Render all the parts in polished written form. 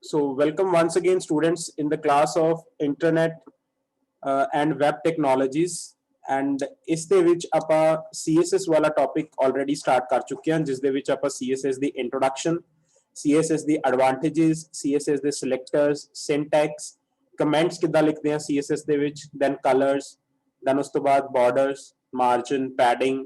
So welcome once again students in the class of internet and web technologies and ਇਸ ਦੇ ਵਿੱਚ ਆਪਾਂ CSS ਵਾਲਾ ਟੌਪਿਕ ਆਲਰੇਡੀ ਸਟਾਰਟ ਕਰ ਚੁੱਕੇ ਹਾਂ ਜਿਸ ਦੇ ਵਿੱਚ ਆਪਾਂ CSS ਦੀ ਇੰਟਰੋਡਕਸ਼ਨ CSS ਦੀ ਐਡਵਾਂਟੇजेस CSS ਦੇ ਸਿਲੈਕਟਰਸ ਸਿੰਟੈਕਸ ਕਮੈਂਟਸ ਕਿੱਦਾਂ ਲਿਖਦੇ ਆ CSS ਦੇ ਵਿੱਚ ਦੈਨ ਕਲਰਸ ਦੈਨ ਉਸ ਤੋਂ ਬਾਅਦ borders margin padding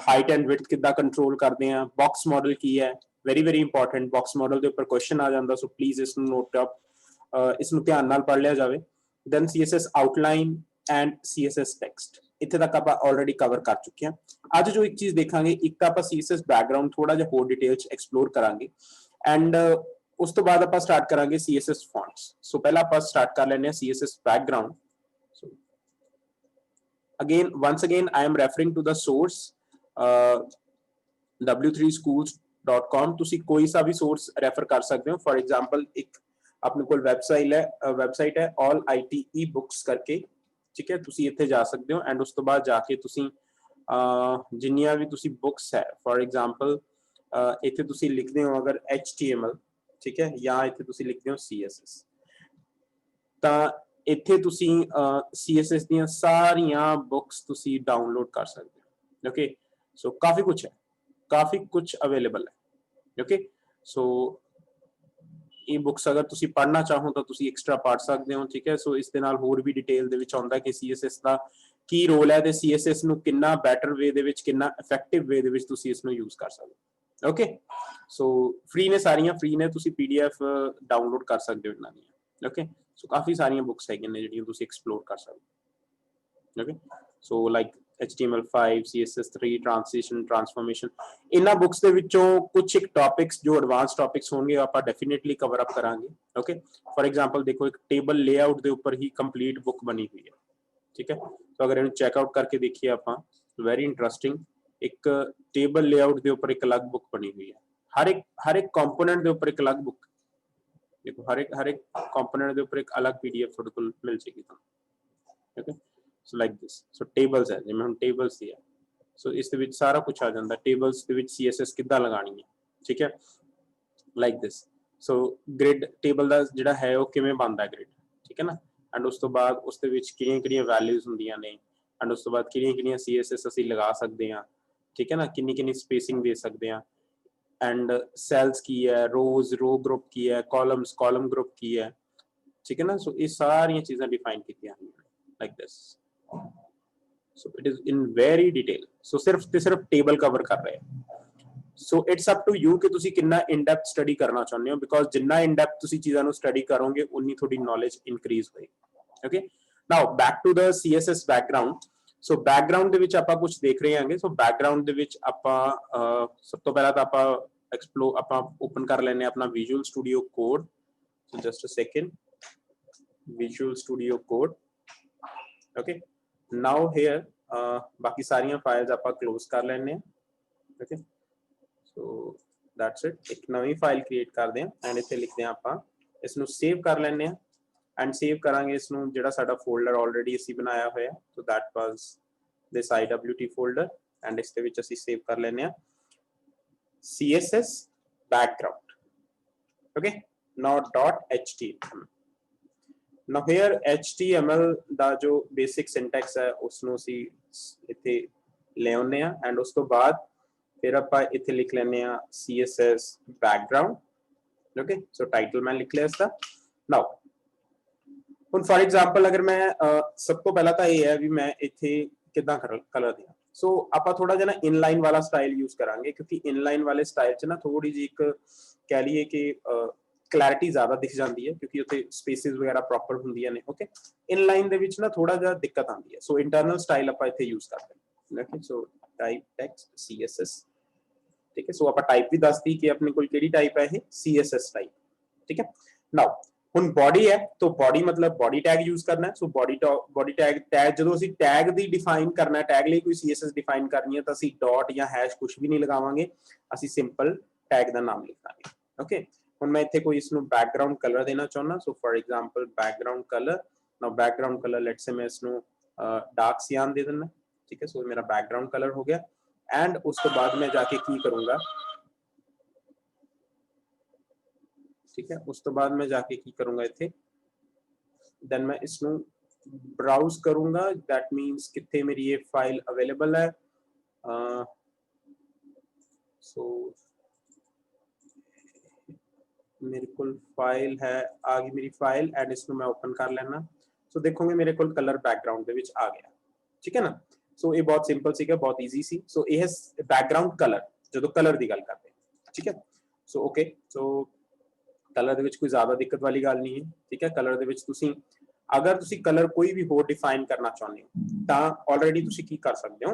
height and width ਕਿੱਦਾਂ ਕੰਟਰੋਲ ਕਰਦੇ ਆ ਬਾਕਸ ਮਾਡਲ ਕੀ ਹੈ very important box model ਦੇ ਉੱਪਰ ਕੁਐਸਚਨ ਆ ਜਾਂਦਾ ਸੋ ਪਲੀਜ਼ ਇਸ ਨੂੰ ਨੋਟ ਅਪ ਇਸ ਨੂੰ ਧਿਆਨ ਨਾਲ ਪੜ੍ਹ ਲਿਆ ਜਾਵੇ then CSS outline and CSS text ਇੱਥੇ ਤੱਕ ਆਪਾਂ ਆਲਰੇਡੀ ਕਵਰ ਕਰ ਚੁੱਕੇ ਹਾਂ ਅੱਜ ਜੋ ਇੱਕ ਚੀਜ਼ ਦੇਖਾਂਗੇ ਇੱਕ ਤਾਂ ਆਪਾਂ CSS ਬੈਕਗ੍ਰਾਉਂਡ ਥੋੜਾ ਜਿਹਾ ਹੋਰ ਡਿਟੇਲ ਚ ਐਕਸਪਲੋਰ ਕਰਾਂਗੇ ਐਂਡ ਉਸ ਤੋਂ ਬਾਅਦ ਆਪਾਂ ਸਟਾਰਟ ਕਰਾਂਗੇ CSS fonts ਸੋ ਪਹਿਲਾਂ ਆਪਾਂ ਸਟਾਰਟ ਕਰ ਲੈਂਦੇ ਹਾਂ CSS background so once again I am referring to the source w3schools.com ਤੁਸੀਂ ਕੋਈ ਸਾ ਵੀ ਸੋਰਸ ਰੈਫਰ ਕਰ ਸਕਦੇ ਹੋ ਫॉर एग्जांपल ਇੱਕ ਆਪਣੇ ਕੋਲ ਵੈਬਸਾਈਟ ਹੈ all IT ebooks ਕਰਕੇ ਠੀਕ ਹੈ ਤੁਸੀਂ ਇੱਥੇ ਜਾ ਸਕਦੇ ਹੋ ਐਂਡ ਉਸ ਤੋਂ ਬਾਅਦ ਜਾ ਕੇ ਤੁਸੀਂ ਜਿੰਨੀਆਂ ਵੀ ਤੁਸੀਂ ਬੁੱਕਸ ਹੈ ਫॉर एग्जांपल ਇੱਥੇ ਤੁਸੀਂ ਲਿਖਦੇ ਹੋ ਅਗਰ HTML ਠੀਕ ਹੈ ਜਾਂ ਇੱਥੇ ਤੁਸੀਂ ਲਿਖਦੇ ਹੋ CSS ਤਾਂ ਇੱਥੇ ਤੁਸੀਂ CSS ਦੀਆਂ ਸਾਰੀਆਂ ਬੁੱਕਸ ਤੁਸੀਂ ਡਾਊਨਲੋਡ ਕਰ ਸਕਦੇ ਹੋ ਓਕੇ ਸੋ ਕਾਫੀ ਕੁਝ ਅਵੇਲੇਬਲ ਹੈ ਓਕੇ ਸੋ ਇਹ ਬੁੱਕਸ ਅਗਰ ਤੁਸੀਂ ਪੜ੍ਹਨਾ ਚਾਹੋ ਤਾਂ ਤੁਸੀਂ ਐਕਸਟਰਾ ਪੜ੍ਹ ਸਕਦੇ ਹੋ ਠੀਕ ਹੈ ਸੋ ਇਸ ਦੇ ਨਾਲ ਹੋਰ ਵੀ ਡਿਟੇਲ ਦੇ ਵਿੱਚ ਆਉਂਦਾ ਕਿ CSS ਦਾ ਕੀ ਰੋਲ ਹੈ ਤੇ CSS ਨੂੰ ਕਿੰਨਾ ਬੈਟਰ ਵੇ ਦੇ ਵਿੱਚ ਕਿੰਨਾ ਇਫੈਕਟਿਵ ਵੇ ਦੇ ਵਿੱਚ ਤੁਸੀਂ ਇਸ ਨੂੰ ਯੂਜ਼ ਕਰ ਸਕਦੇ ਹੋ ਓਕੇ ਸੋ ਫ੍ਰੀ ਨੇ ਸਾਰੀਆਂ ਫ੍ਰੀ ਨੇ ਤੁਸੀਂ PDF ਡਾਊਨਲੋਡ ਕਰ ਸਕਦੇ ਹੋ ਇਹਨਾਂ ਦੀਆਂ ਓਕੇ ਸੋ ਕਾਫੀ ਸਾਰੀਆਂ ਬੁੱਕਸ ਹੈਗੀਆਂ ਨੇ ਜਿਹੜੀਆਂ ਤੁਸੀਂ ਐਕਸਪਲੋਰ ਕਰ ਸਕਦੇ ਹੋ okay so like HTML5 CSS3 transition transformation ਇਹਨਾਂ ਬੁੱਕਸ ਦੇ ਵਿੱਚੋਂ ਕੁਝ ਇੱਕ ਟੌਪਿਕਸ ਜੋ ਐਡਵਾਂਸ ਟੌਪਿਕਸ ਹੋਣਗੇ ਆਪਾਂ ਡੈਫੀਨਿਟਲੀ ਕਵਰ ਅਪ ਕਰਾਂਗੇ ਓਕੇ ਫॉर एग्जांपल ਦੇਖੋ ਇੱਕ ਟੇਬਲ ਲੇਆਊਟ ਦੇ ਉੱਪਰ ਹੀ ਕੰਪਲੀਟ ਬੁੱਕ ਬਣੀ ਹੋਈ ਹੈ ਠੀਕ ਹੈ ਸੋ ਅਗਰ ਇਹਨੂੰ ਚੈੱਕ ਆਊਟ ਕਰਕੇ ਦੇਖੀਏ ਆਪਾਂ ਵੈਰੀ ਇੰਟਰਸਟਿੰਗ ਇੱਕ ਟੇਬਲ ਲੇਆਊਟ ਦੇ ਉੱਪਰ ਇੱਕ ਅਲੱਗ ਬੁੱਕ ਬਣੀ ਹੋਈ ਹੈ ਹਰ ਇੱਕ ਕੰਪੋਨੈਂਟ ਦੇ ਉੱਪਰ ਇੱਕ ਅਲੱਗ ਬੁੱਕ ਦੇਖੋ ਹਰ ਇੱਕ ਕੰਪੋਨੈਂਟ ਦੇ ਉੱਪਰ ਇੱਕ ਅਲੱਗ PDF ਤੁਹਾਡੇ ਕੋਲ ਮਿਲ ਜੇਗੀ ਤੁਹਾਨੂੰ okay so like this so tables ਹੈ ਜਿਵੇਂ ਹੁਣ tables ਦੀ ਹੈ so ਇਸ ਦੇ ਵਿੱਚ ਸਾਰਾ ਕੁਝ ਆ ਜਾਂਦਾ tables ਦੇ ਵਿੱਚ CSS ਕਿੱਦਾਂ ਲਗਾਣੀ ਹੈ ਠੀਕ ਹੈ like this so grid table ਦਾ ਜਿਹੜਾ ਹੈ ਉਹ ਕਿਵੇਂ ਬਣਦਾ grid ਠੀਕ ਹੈ ਨਾ ਐਂਡ ਉਸ ਤੋਂ ਬਾਅਦ ਉਸ ਦੇ ਵਿੱਚ ਕਿਹੜੀਆਂ ਵੈਲਿਊਜ਼ ਹੁੰਦੀਆਂ ਨੇ ਐਂਡ ਉਸ ਤੋਂ ਬਾਅਦ ਕਿਹੜੀਆਂ CSS ਅਸੀਂ ਲਗਾ ਸਕਦੇ ਹਾਂ ਠੀਕ ਹੈ ਨਾ ਕਿੰਨੀ ਸਪੇਸਿੰਗ ਦੇ ਸਕਦੇ ਹਾਂ ਐਂਡ ਸੈਲਸ ਕੀ ਹੈ ਰੋ ਗਰੁੱਪ ਕੀ ਹੈ ਕਾਲਮ ਗਰੁੱਪ ਕੀ ਹੈ ਠੀਕ ਹੈ ਨਾ ਸੋ ਇਹ ਸਾਰੀਆਂ ਚੀਜ਼ਾਂ ਡਿਫਾਈਨ ਕੀਤੀਆਂ ਹੋਈਆਂ like this so it is in very detail so ਸਿਰਫ ਟੇਬਲ ਕਵਰ ਕਰ ਰਹੇ so it's up to you ਕਿ ਤੁਸੀਂ ਕਿੰਨਾ in depth ਸਟੱਡੀ ਕਰਨਾ ਚਾਹੁੰਦੇ ਹੋ because ਜਿੰਨਾ in depth ਤੁਸੀਂ ਚੀਜ਼ਾਂ ਨੂੰ ਸਟੱਡੀ ਕਰੋਗੇ ਉਨੀ ਤੁਹਾਡੀ ਨੌਲੇਜ ਇਨਕਰੀਜ਼ ਹੋਏਗੀ okay now back to the CSS background so background ਦੇ ਵਿੱਚ ਆਪਾਂ ਕੁਝ ਦੇਖ ਰਹੇ ਹਾਂਗੇ so background ਦੇ ਵਿੱਚ ਆਪਾਂ ਸਭ ਤੋਂ ਪਹਿਲਾਂ ਤਾਂ ਆਪਾਂ ਓਪਨ ਕਰ ਲੈਣੇ ਆਪਣਾ Visual Studio Code so just a second Visual Studio Code okay now here ਬਾਕੀ ਸਾਰੀਆਂ ਫਾਈਲਸ ਆਪਾਂ ਕਲੋਜ਼ ਕਰ ਲੈਣੇ ਆ okay so that's it ਇੱਕ ਨਵੀਂ ਫਾਈਲ ਕ੍ਰੀਏਟ ਕਰਦੇ ਆ ਐਂਡ ਇੱਥੇ ਲਿਖਦੇ ਆ ਆਪਾਂ ਇਸ ਨੂੰ ਸੇਵ ਕਰ ਲੈਣੇ ਆ ਐਂਡ ਸੇਵ ਕਰਾਂਗੇ ਇਸ ਨੂੰ ਜਿਹੜਾ ਸਾਡਾ ਫੋਲਡਰ ਆਲਰੇਡੀ ਅਸੀਂ ਬਣਾਇਆ ਹੋਇਆ so that was this IWT folder and ਇਸ ਦੇ ਵਿੱਚ ਅਸੀਂ ਸੇਵ ਕਰ ਲੈਣੇ ਆ CSS background okay now .html now here HTML ਦਾ ਜੋ basic syntax ਹੈ ਉਸ ਨੂੰ ਅਸੀਂ ਇੱਥੇ ਲੈ ਆਉਂਦੇ ਆ ਐਂਡ ਉਸ ਤੋਂ ਬਾਅਦ ਫਿਰ ਆਪਾਂ ਇੱਥੇ ਲਿਖ ਲੈਂਦੇ ਆ CSS background okay so title ਮੈਂ ਲਿਖ ਲਿਆ ਇਸ ਦਾ now ਹੁਣ ਫॉर एग्जांपल ਅਗਰ ਮੈਂ ਸਭ ਤੋਂ ਪਹਿਲਾਂ ਤਾਂ ਇਹ ਹੈ ਵੀ ਮੈਂ ਇੱਥੇ ਕਿੱਦਾਂ ਕਲਰ ਦਿਆਂ ਸੋ ਆਪਾਂ ਥੋੜਾ ਜਿਹਾ ਨਾ ਇਨਲਾਈਨ ਵਾਲਾ ਸਟਾਈਲ ਯੂਜ਼ ਕਰਾਂਗੇ ਕਿਉਂਕਿ ਇਨਲਾਈਨ ਵਾਲੇ ਸਟਾਈਲ 'ਚ ਨਾ ਥੋੜੀ ਜਿਹੀ ਇੱਕ ਕਹਿ ਲਈਏ ਕਿ ਕਲੈਰਿਟੀ ਜ਼ਿਆਦਾ ਦਿਖ ਜਾਂਦੀ ਹੈ ਕਿਉਂਕਿ ਉੱਥੇ ਸਪੇਸਿਸ ਵਗੈਰਾ ਪ੍ਰੋਪਰ ਹੁੰਦੀਆਂ ਨੇ ਓਕੇ ਇਨਲਾਈਨ ਦੇ ਵਿੱਚ ਨਾ ਥੋੜਾ ਜਿਹਾ ਦਿੱਕਤ ਆਉਂਦੀ ਹੈ ਸੋ ਇੰਟਰਨਲ ਸਟਾਈਲ ਆਪਾਂ ਇੱਥੇ ਯੂਜ਼ ਕਰਦੇ ਹਾਂ okay so type text CSS ਠੀਕ ਹੈ ਸੋ ਆਪਾਂ ਟਾਈਪ ਵੀ ਦੱਸਦੀ ਕਿ ਆਪਣੇ ਕੋਲ ਕਿਹੜੀ ਟਾਈਪ ਹੈ ਇਹ CSS ਟਾਈਪ ਠੀਕ ਹੈ ਨਾਓ ਹੁਣ ਬੋਡੀ ਹੈ ਤਾਂ ਬੋਡੀ ਮਤਲਬ ਬੋਡੀ ਟੈਗ ਯੂਜ਼ ਕਰਨਾ ਹੈ ਸੋ ਬੋਡੀ ਟੈਗ ਜਦੋਂ ਅਸੀਂ ਟੈਗ ਦੀ ਡਿਫਾਈਨ ਕਰਨਾ ਹੈ ਟੈਗ ਲਈ ਕੋਈ CSS ਡਿਫਾਈਨ ਕਰਨੀ ਹੈ ਤਾਂ ਅਸੀਂ ਡਾਟ ਜਾਂ ਹੈਸ਼ ਕੁਝ ਵੀ ਨਹੀਂ ਲਗਾਵਾਂਗੇ ਅਸੀਂ ਸਿੰਪਲ ਟੈਗ ਦਾ ਨਾਮ ਲਿਖਾਂਗੇ ਓਕੇ ਹੁਣ ਮੈਂ ਇੱਥੇ ਕੋਈ ਇਸ ਨੂੰ ਬੈਕਗ੍ਰਾਉਂਡ ਕਲਰ ਦੇਣਾ ਚਾਹੁੰਦਾ ਸੋ for example background colour now background colour let's say ਮੈਂ ਇਸ ਨੂੰ ਡਾਰਕ ਸਿਆਨ ਦੇ ਦਿੰਦਾ ठीक है सो मेरा बैकग्राउंड कलर हो गया एंड उसके बाद मैं जाके की करूंगा ठीक है। उस तो बाद मैं जाके की करूंगा इत्थे, देन मैं इसनू ब्राउज करूंगा, दैट मीन्स कितने मेरी ये फाइल अवेलेबल है। सो मेरे को फाइल है, आ गई मेरी फाइल एंड इसको मैं ओपन कर लेना। सो देखोगे मेरे को कलर बैकग्राउंड ਦੇ ਵਿੱਚ आ गया, ठीक है ना। सो ये बहुत सिंपल सीगा, बहुत ईजी सी। सो ये है बैकग्राउंड कलर ਜਦੋਂ ਕਲਰ ਦੀ ਗੱਲ ਕਰਦੇ ਹਾਂ, ठीक है। सो ओके, सो ਕਲਰ ਦੇ ਵਿੱਚ ਕੋਈ ਜ਼ਿਆਦਾ ਦਿੱਕਤ ਵਾਲੀ ਗੱਲ ਨਹੀਂ ਹੈ, ठीक है। ਕਲਰ ਦੇ ਵਿੱਚ ਤੁਸੀਂ ਅਗਰ ਤੁਸੀਂ ਕਲਰ ਕੋਈ ਵੀ ਹੋਰ ਡਿਫਾਈਨ ਕਰਨਾ ਚਾਹੁੰਦੇ ਹੋ ਤਾਂ ਆਲਰੇਡੀ ਤੁਸੀਂ ਕੀ ਕਰ ਸਕਦੇ ਹੋ।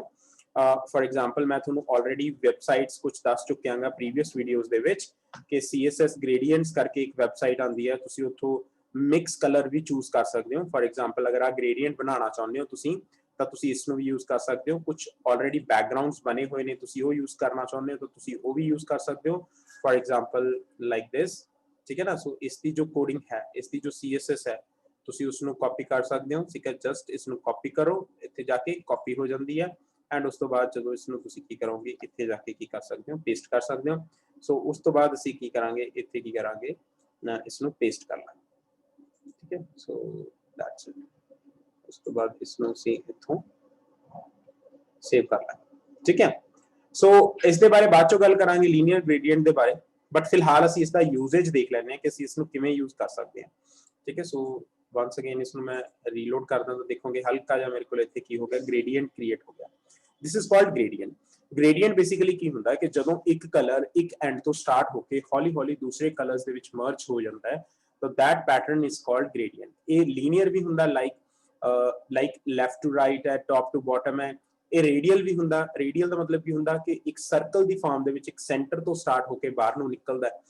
ਫॉर एग्जांपल मैं ਤੁਹਾਨੂੰ ਆਲਰੇਡੀ ਵੈਬਸਾਈਟਸ ਕੁਝ ਦੱਸ ਚੁੱਕਿਆ ਹਾਂ ਪ੍ਰੀਵੀਅਸ ਵੀਡੀਓਜ਼ ਦੇ ਵਿੱਚ ਕਿ CSS ਗ੍ਰੇਡੀਐਂਟਸ ਕਰਕੇ ਇੱਕ ਵੈਬਸਾਈਟ ਆਉਂਦੀ ਹੈ, ਤੁਸੀਂ ਉੱਥੋਂ ਮਿਕਸ ਕਲਰ ਵੀ ਚੂਜ਼ ਕਰ ਸਕਦੇ ਹੋ। ਫॉर एग्जांपल ਅਗਰ ਆ ਗ੍ਰੇਡੀਐਂਟ ਬਣਾਉਣਾ ਚਾਹੁੰਦੇ ਹੋ ਤੁਸੀਂ ਤਾਂ ਤੁਸੀਂ ਇਸ ਨੂੰ ਵੀ ਯੂਜ਼ ਕਰ ਸਕਦੇ ਹੋ। ਕੁਝ ਆਲਰੇਡੀ ਬੈਕਗ੍ਰਾਉਂਡਸ ਬਣੇ ਹੋਏ ਨੇ, ਤੁਸੀਂ ਉਹ ਯੂਜ਼ ਕਰਨਾ ਚਾਹੁੰਦੇ ਹੋ ਤਾਂ ਤੁਸੀਂ ਉਹ ਵੀ ਯੂਜ਼ ਕਰ ਸਕਦੇ ਹੋ। फॉर एग्जांपल ਲਾਈਕ ਦਿਸ, ठीक है ना। सो इसकी जो कोडिंग है, इसकी जो CSS है, ਤੁਸੀਂ ਉਸ ਨੂੰ ਕਾਪੀ ਕਰ ਸਕਦੇ ਹੋ, ਠੀਕ ਹੈ। ਜਸਟ ਇਸ ਨੂੰ ਕਾਪੀ ਕਰੋ, ਇੱਥੇ ਜਾ ਕੇ ਕਾਪੀ ਹੋ ਜਾਂਦੀ ਹੈ ਐਂਡ ਉਸ ਤੋਂ ਬਾਅਦ ਜਦੋਂ ਇਸ ਨੂੰ ਤੁਸੀਂ ਕੀ ਕਰੋਗੇ, ਇੱਥੇ ਜਾ ਕੇ ਕੀ ਕਰ ਸਕਦੇ ਹੋ, ਪੇਸਟ ਕਰ ਸਕਦੇ ਹੋ। ਸੋ ਉਸ ਤੋਂ ਬਾਅਦ ਅਸੀਂ ਕੀ ਕਰਾਂਗੇ, ਇੱਥੇ ਕੀ ਕਰਾਂਗੇ ਨਾ, ਇਸ ਨੂੰ ਪੇਸਟ ਕਰ ਲਾਂਗੇ, ਠੀਕ ਹੈ। So that's it. ਉਸ ਤੋਂ ਬਾਅਦ ਇਸ ਨੂੰ ਅਸੀਂ ਇੱਥੋਂ ਸੇਵ ਕਰ ਲਾਂਗੇ, ਠੀਕ ਹੈ। ਸੋ ਇਸ ਦੇ ਬਾਰੇ ਬਾਅਦ ਚੋਂ ਗੱਲ ਕਰਾਂਗੇ, ਲੀਨੀਅਰ ਗ੍ਰੇਡੀਐਂਟ ਦੇ ਬਾਰੇ, ਬਟ ਫਿਲਹਾਲ ਅਸੀਂ ਇਸ ਦਾ ਯੂਜ਼ੇਜ ਦੇਖ ਲੈਂਦੇ ਹਾਂ ਕਿ ਅਸੀਂ ਇਸ ਨੂੰ ਕਿਵੇਂ ਯੂਜ਼ ਕਰ ਸਕਦੇ ਹਾਂ, ठीक है। सो वंस अगेन इसमें मैं रीलोड करदा तो देखोगे हल्का जा मेरे को इत्थे की हो गया, ग्रेडिएंट क्रिएट हो गया। This is called gradient. Gradient basically की हुंदा है कि जदों एक कलर एक एंड तो स्टार्ट होके हौली हौली दूसरे कलर्स दे विच मर्ज हो जाता है, तो that pattern is called gradient. ये लीनियर भी हुंदा, लाइक लेफ्ट टू राइट है, टॉप टू बॉटम है। ये रेडियल भी हुंदा। रेडियल का मतलब की हुंदा कि एक सर्कल की फॉर्म दे विच एक सेंटर तो स्टार्ट होके बाहर नूं निकलदा है,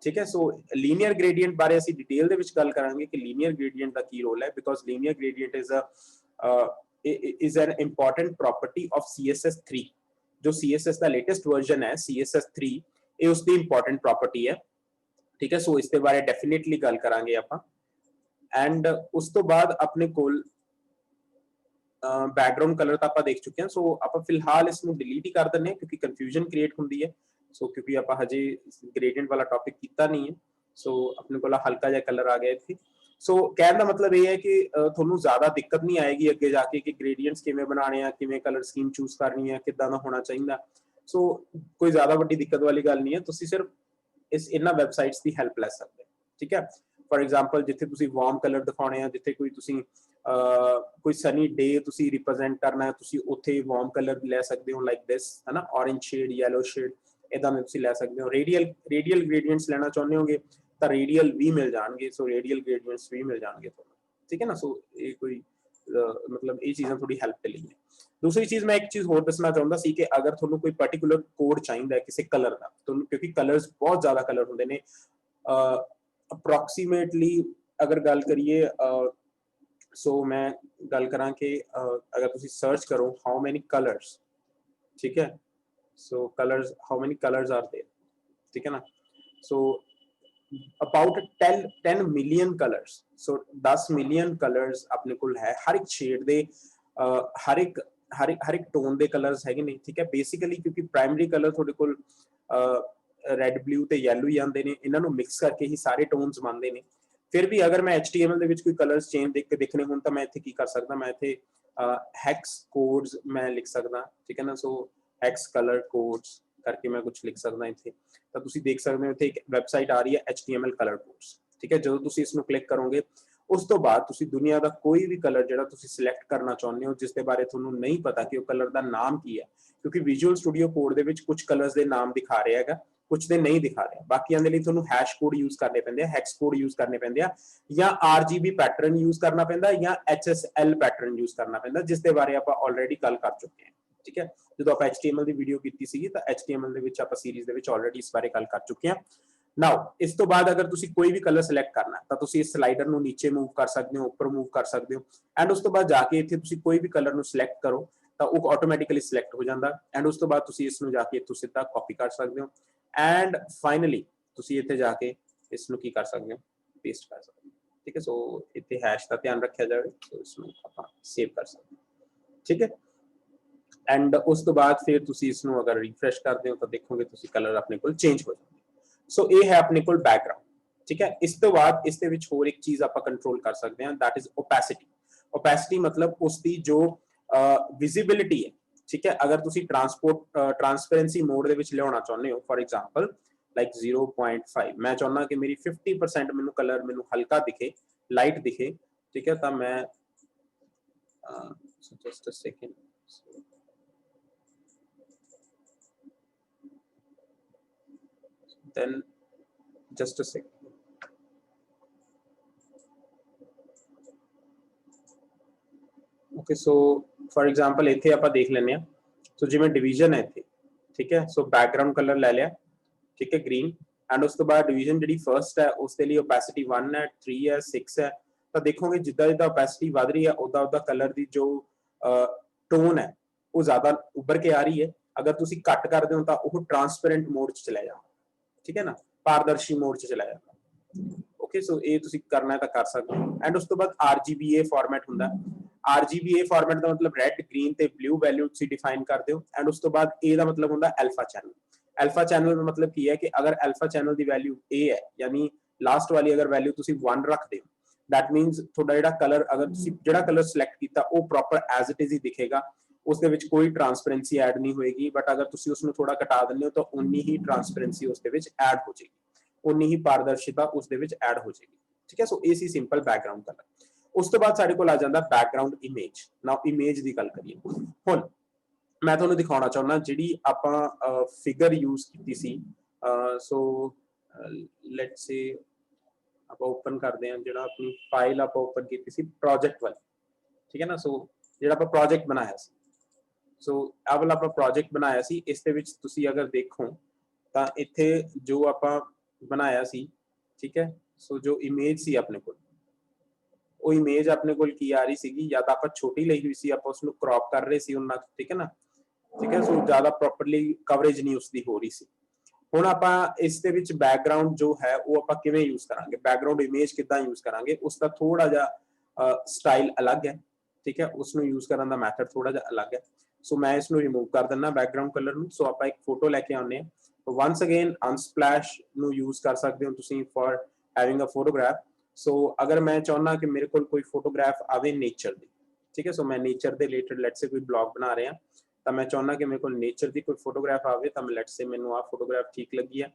ठीक है। सो लीनियर ग्रेडिएंट बारे ਅਸੀਂ डिटेल ਦੇ ਵਿੱਚ ਗੱਲ ਕਰਾਂਗੇ ਕਿ ਲੀਨੀਅਰ ਗ੍ਰੇਡੀਐਂਟ ਦਾ ਕੀ ਰੋਲ ਹੈ, because linear gradient is an important property of CSS3। जो CSS ਦਾ लेटेस्ट वर्जन है CSS3, ਇਹ ਉਸ ਦੀ इंपॉर्टेंट प्रॉपर्टी है, ठीक है। सो ਇਸ ਦੇ ਬਾਰੇ ਡੈਫੀਨਿਟਲੀ ਗੱਲ ਕਰਾਂਗੇ ਆਪਾਂ ਐਂਡ ਉਸ ਤੋਂ ਬਾਅਦ ਆਪਣੇ ਕੋਲ बैकग्राउंड कलर तो आप देख चुके हैं। सो आप फिलहाल इसमें डिलीट ही कर दें क्योंकि कन्फ्यूजन क्रिएट होंगी है। सो क्योंकि आप हजे ग्रेडिएंट वाला टॉपिक किया नहीं है, सो अपने को हल्का जहा कलर आ गया इत्थे। सो कहने का मतलब ये है कि थोनू ज़्यादा दिक्कत नहीं आएगी अगे जाके कि ग्रेडिएंट्स किवें बनाने आ, किवें कलर स्कीम चूज करनी है, किदां दा होना चाहिए। सो कोई ज़्यादा वड्डी दिक्कत वाली गल नहीं है, तुसीं सिर्फ इस इन्हां वैबसाइट्स की हैल्प लै सकते, ठीक है। फॉर एग्जाम्पल जिथे तुसीं वार्म कलर दिखाने हैं, जिथे कोई तुसीं कोई सनी डे तुसी रिप्रेजेंट करना है, तुसी उत्थे वार्म कलर ले सकते हो, लाइक दिस है ना, ऑरेंज शेड, येलो शेड, इदां में तुसी ले सकते हो। रेडियल ग्रेडिएंट्स लेना चाहते होगे तो रेडियल भी मिल जाएंगे। सो रेडियल ग्रेडिएंट्स भी मिल जाएंगे तो, ठीक है ना। सो ये कोई मतलब ये चीज़ें थोड़ी हेल्प के लिए। दूसरी चीज़ मैं एक चीज़ होर दसना चाहता सी कि अगर तुहानू कोई पर्टिकुलर कोड चाहिए है किसी कलर का, तो क्योंकि कलर्स बहुत ज़्यादा कलर होंगे ने, अप्रोक्सीमेटली अगर गल करिए सो मैं गल करा कि अगर तुसी सर्च करो हाउ मैनी कलर्स, ठीक है। So colours, how many colours are there, ठीक है ना। So about 10 million colours, so 10 million colours अपने को है, हर एक शेड दे हर एक टोन दे कलर्स है ने, ठीक है। बेसिकली क्योंकि प्राइमरी कलर थोड़े को रेड ब्लू ते येलो ही आते हैं, इन्होंने मिक्स करके ही सारे टोन्स बनते हैं। फिर भी अगर मैं HTML ਦੇ ਵਿੱਚ ਕੋਈ ਕਲਰਸ ਚੇਂਜ ਦੇਖਣੇ ਹੋਣ ਤਾਂ ਮੈਂ ਇੱਥੇ ਕੀ ਕਰ ਸਕਦਾ, ਮੈਂ ਇੱਥੇ ਹੈਕਸ ਕੋਡਸ ਮੈਂ ਲਿਖ ਸਕਦਾ, ਠੀਕ ਹੈ ਨਾ। ਸੋ ਹੈਕਸ ਕਲਰ ਕੋਡਸ ਕਰਕੇ ਮੈਂ ਕੁਝ ਲਿਖ ਸਕਦਾ ਇੱਥੇ, ਤਾਂ ਤੁਸੀਂ ਦੇਖ ਸਕਦੇ ਹੋ ਇੱਥੇ ਇੱਕ ਵੈਬਸਾਈਟ ਆ ਰਹੀ ਹੈ HTML ਕਲਰ ਕੋਡਸ, ਠੀਕ ਹੈ। ਜਦੋਂ ਤੁਸੀਂ ਇਸ ਨੂੰ ਕਲਿੱਕ ਕਰੋਗੇ ਉਸ ਤੋਂ ਬਾਅਦ ਤੁਸੀਂ ਦੁਨੀਆ ਦਾ ਕੋਈ ਵੀ ਕਲਰ ਜਿਹੜਾ ਤੁਸੀਂ ਸਿਲੈਕਟ ਕਰਨਾ ਚਾਹੁੰਦੇ ਹੋ, ਜਿਸ ਦੇ ਬਾਰੇ ਤੁਹਾਨੂੰ ਨਹੀਂ ਪਤਾ ਕਿ ਉਹ ਕਲਰ ਦਾ ਨਾਮ ਕੀ ਹੈ, ਕਿਉਂਕਿ ਵਿਜ਼ੂਅਲ ਸਟੂਡੀਓ ਕੋਡ ਦੇ ਵਿੱਚ ਕੁਝ ਕਲਰਸ ਦੇ ਨਾਮ ਦਿਖਾ ਰਿਹਾ ਹੈਗਾ, कुछ दे नहीं दिखा रहा। बाकियां दे लई तुहानू हैश कोड यूज करने पैंदे, हैक्स कोड यूज करने पैंदे, या RGB पैटर्न यूज करना पैंदा, या HSL पैटर्न यूज करना पैंदा, जिस दे बारे आपां ऑलरेडी गल कर चुके हैं, ठीक है। जो आप HTML की वीडियो की सीगी तो HTML दे विच आपां सीरीज दे विच ऑलरेडी इस बारे गल कर चुके हैं। नाउ इस तो बाद अगर तुसी कोई भी कलर सिलेक्ट करना तो तुसी इस स्लाइडर नू नीचे मूव कर सकते हो, ऊपर मूव कर सकते हो, एंड उस तो बाद जाके इत्थे तुसी कोई भी कलर नू सिलेक्ट करो तो वो ऑटोमैटिकली सिलेक्ट हो जाता, एंड उस तो बाद तुसी इस नू जाके इत्थों सीधा कॉपी कर सकते हो, एंड फाइनली तुसी इत्थे जाके इसनू की कर सकते हो, पेस्ट कर सकते हो, ठीक है। सो इत्थे हैश का ध्यान रखा जाए, तो इसनू आपां सेव कर सकते हो, ठीक है। एंड उस तो बाद फिर तुसी इसनू अगर रिफ्रेश करते हो तो देखोगे तुसी कलर अपने को चेंज हो जाएंगे। सो ये है अपने को बैकग्राउंड, ठीक है। इस तो बाद इस ਦੇ ਵਿੱਚ ਹੋਰ ਇੱਕ ਚੀਜ਼ ਆਪਾਂ ਕੰਟਰੋਲ ਕਰ ਸਕਦੇ ਹਾਂ, that is opacity। opacity मतलब उसकी जो विजिबिलिटी है, ठीक है। अगर ਤੁਸੀਂ ट्रांसपेरेंसी मोड ਦੇ ਵਿੱਚ ਲਿਆਉਣਾ ਚਾਹੁੰਦੇ ਹੋ, ਫॉर एग्जांपल लाइक 0.5, मैं चाहना कि मेरी 50% ਮੈਨੂੰ कलर ਮੈਨੂੰ हल्का दिखे, लाइट दिखे, ठीक है। तो मैं just a second, then just a second, okay. So for example ਇੱਥੇ ਆਪਾਂ ਦੇਖ ਲੈਂਦੇ ਆ। ਸੋ ਜਿਵੇਂ ਡਿਵੀਜ਼ਨ ਹੈ ਇੱਥੇ, ਠੀਕ ਹੈ। ਸੋ ਬੈਕਗ੍ਰਾਉਂਡ ਕਲਰ ਲੈ ਲਿਆ, ठीक है, ग्रीन। एंड उस तो बाद डिवीजन जी फर्स्ट है उसके लिए ओपेसिटी 1 है, 3 है, 6 है। तो देखोगे जिदा जिदा ओपेसिटी बढ़ रही है उदा उदा कलर की जो टोन है वो ज्यादा उभर के आ रही है। अगर तुम घट करते हो तो वो ट्रांसपेरेंट मोड च चला जाएगा, ठीक है ना, पारदर्शी मोड च चला जाएगा। ओके, सो ये तुम करना है तो कर सकते हो। एंड उस तो बाद RGBA फॉर्मेट होंगे। RGBA फॉर्मेट का मतलब रेड, ग्रीन ते ब्लू वैल्यू तुम डिफाइन करते हो। एंड उस तो बाद ए का मतलब होंगे अल्फा चैनल। अल्फा चैनल का मतलब की है कि अगर अल्फा चैनल की वैल्यू ए है, यानी लास्ट वाली अगर वैल्यू तुम 1 रखते हो, दैट मीनस थोड़ा जो कलर अगर जो कलर सिलेक्ट किया वो प्रॉपर एज इट इज ही दिखेगा, उसके कोई ट्रांसपेरेंसी ऐड नहीं होएगी। बट अगर तुम उसमें थोड़ा घटा देंगे हो तो उन्नी ही ट्रांसपेरेंसी उसके ऐड हो जाएगी, उन्नी ही पारदर्शिता उसके ऐड हो जाएगी, ठीक है। सो ये सी सिंपल बैकग्राउंड कलर। उस तो बाद साडे कोल आ जांदा बैकग्राउंड इमेज। नाउ इमेज की गल करिए हुण मैं तुहानूं दिखाउणा चाहुंदा जिहड़ी आपां फिगर यूज कीती सी। सो लेट्स से आपां ओपन करदे हां, जिहड़ा अपनी फाइल आपां ओपन कीती सी प्रोजेक्ट वाली, ठीक है ना। सो जिहड़ा आपां प्रोजेक्ट बनाया सी, सो आ वाला आपां प्रोजेक्ट बनाया सी। इस दे विच तुसीं अगर देखो तां इत्थे जो आपां बनाया सी, ठीक है। सो जो इमेज सी अपने कोल, वो इमेज अपने कोल की आ रही सीगी, या तो आपां छोटी लई हुई सी, आपां उसनूं क्रॉप कर रहे सी उन्ना, ठीक है ना, ठीक है। सो ज्यादा प्रॉपरली कवरेज नहीं उसकी हो रही सी। हुण आपां इस दे विच बैकग्राउंड जो है वो आपां किवें यूज करांगे, बैकग्राउंड इमेज किदां यूज करांगे, उसका थोड़ा जिहा स्टाइल अलग है, ठीक है। उसनूं यूज करन दा मैथड थोड़ा जिहा अलग है। सो मैं इसनूं रिमूव कर दिंदा बैकग्राउंड कलर नूं। सो आपां एक फोटो लैके आउने आ। तो वंस अगेन अनस्प्लैश नूं यूज कर सकदे हो तुसीं फॉर हैविंग अ फोटोग्राफ। सो अगर मैं चाहुंदा कि मेरे कोल कोई फोटोग्राफ आवे नेचर दी, ठीक है। सो मैं nature they related let's say कोई ब्लॉग बना रहे हैं, तो मैं चाहुंदा कि मेरे को नेचर की कोई फोटोग्राफ आवे, तो मैं लेट्स से मैनूं आ फोटोग्राफ ठीक लगी है।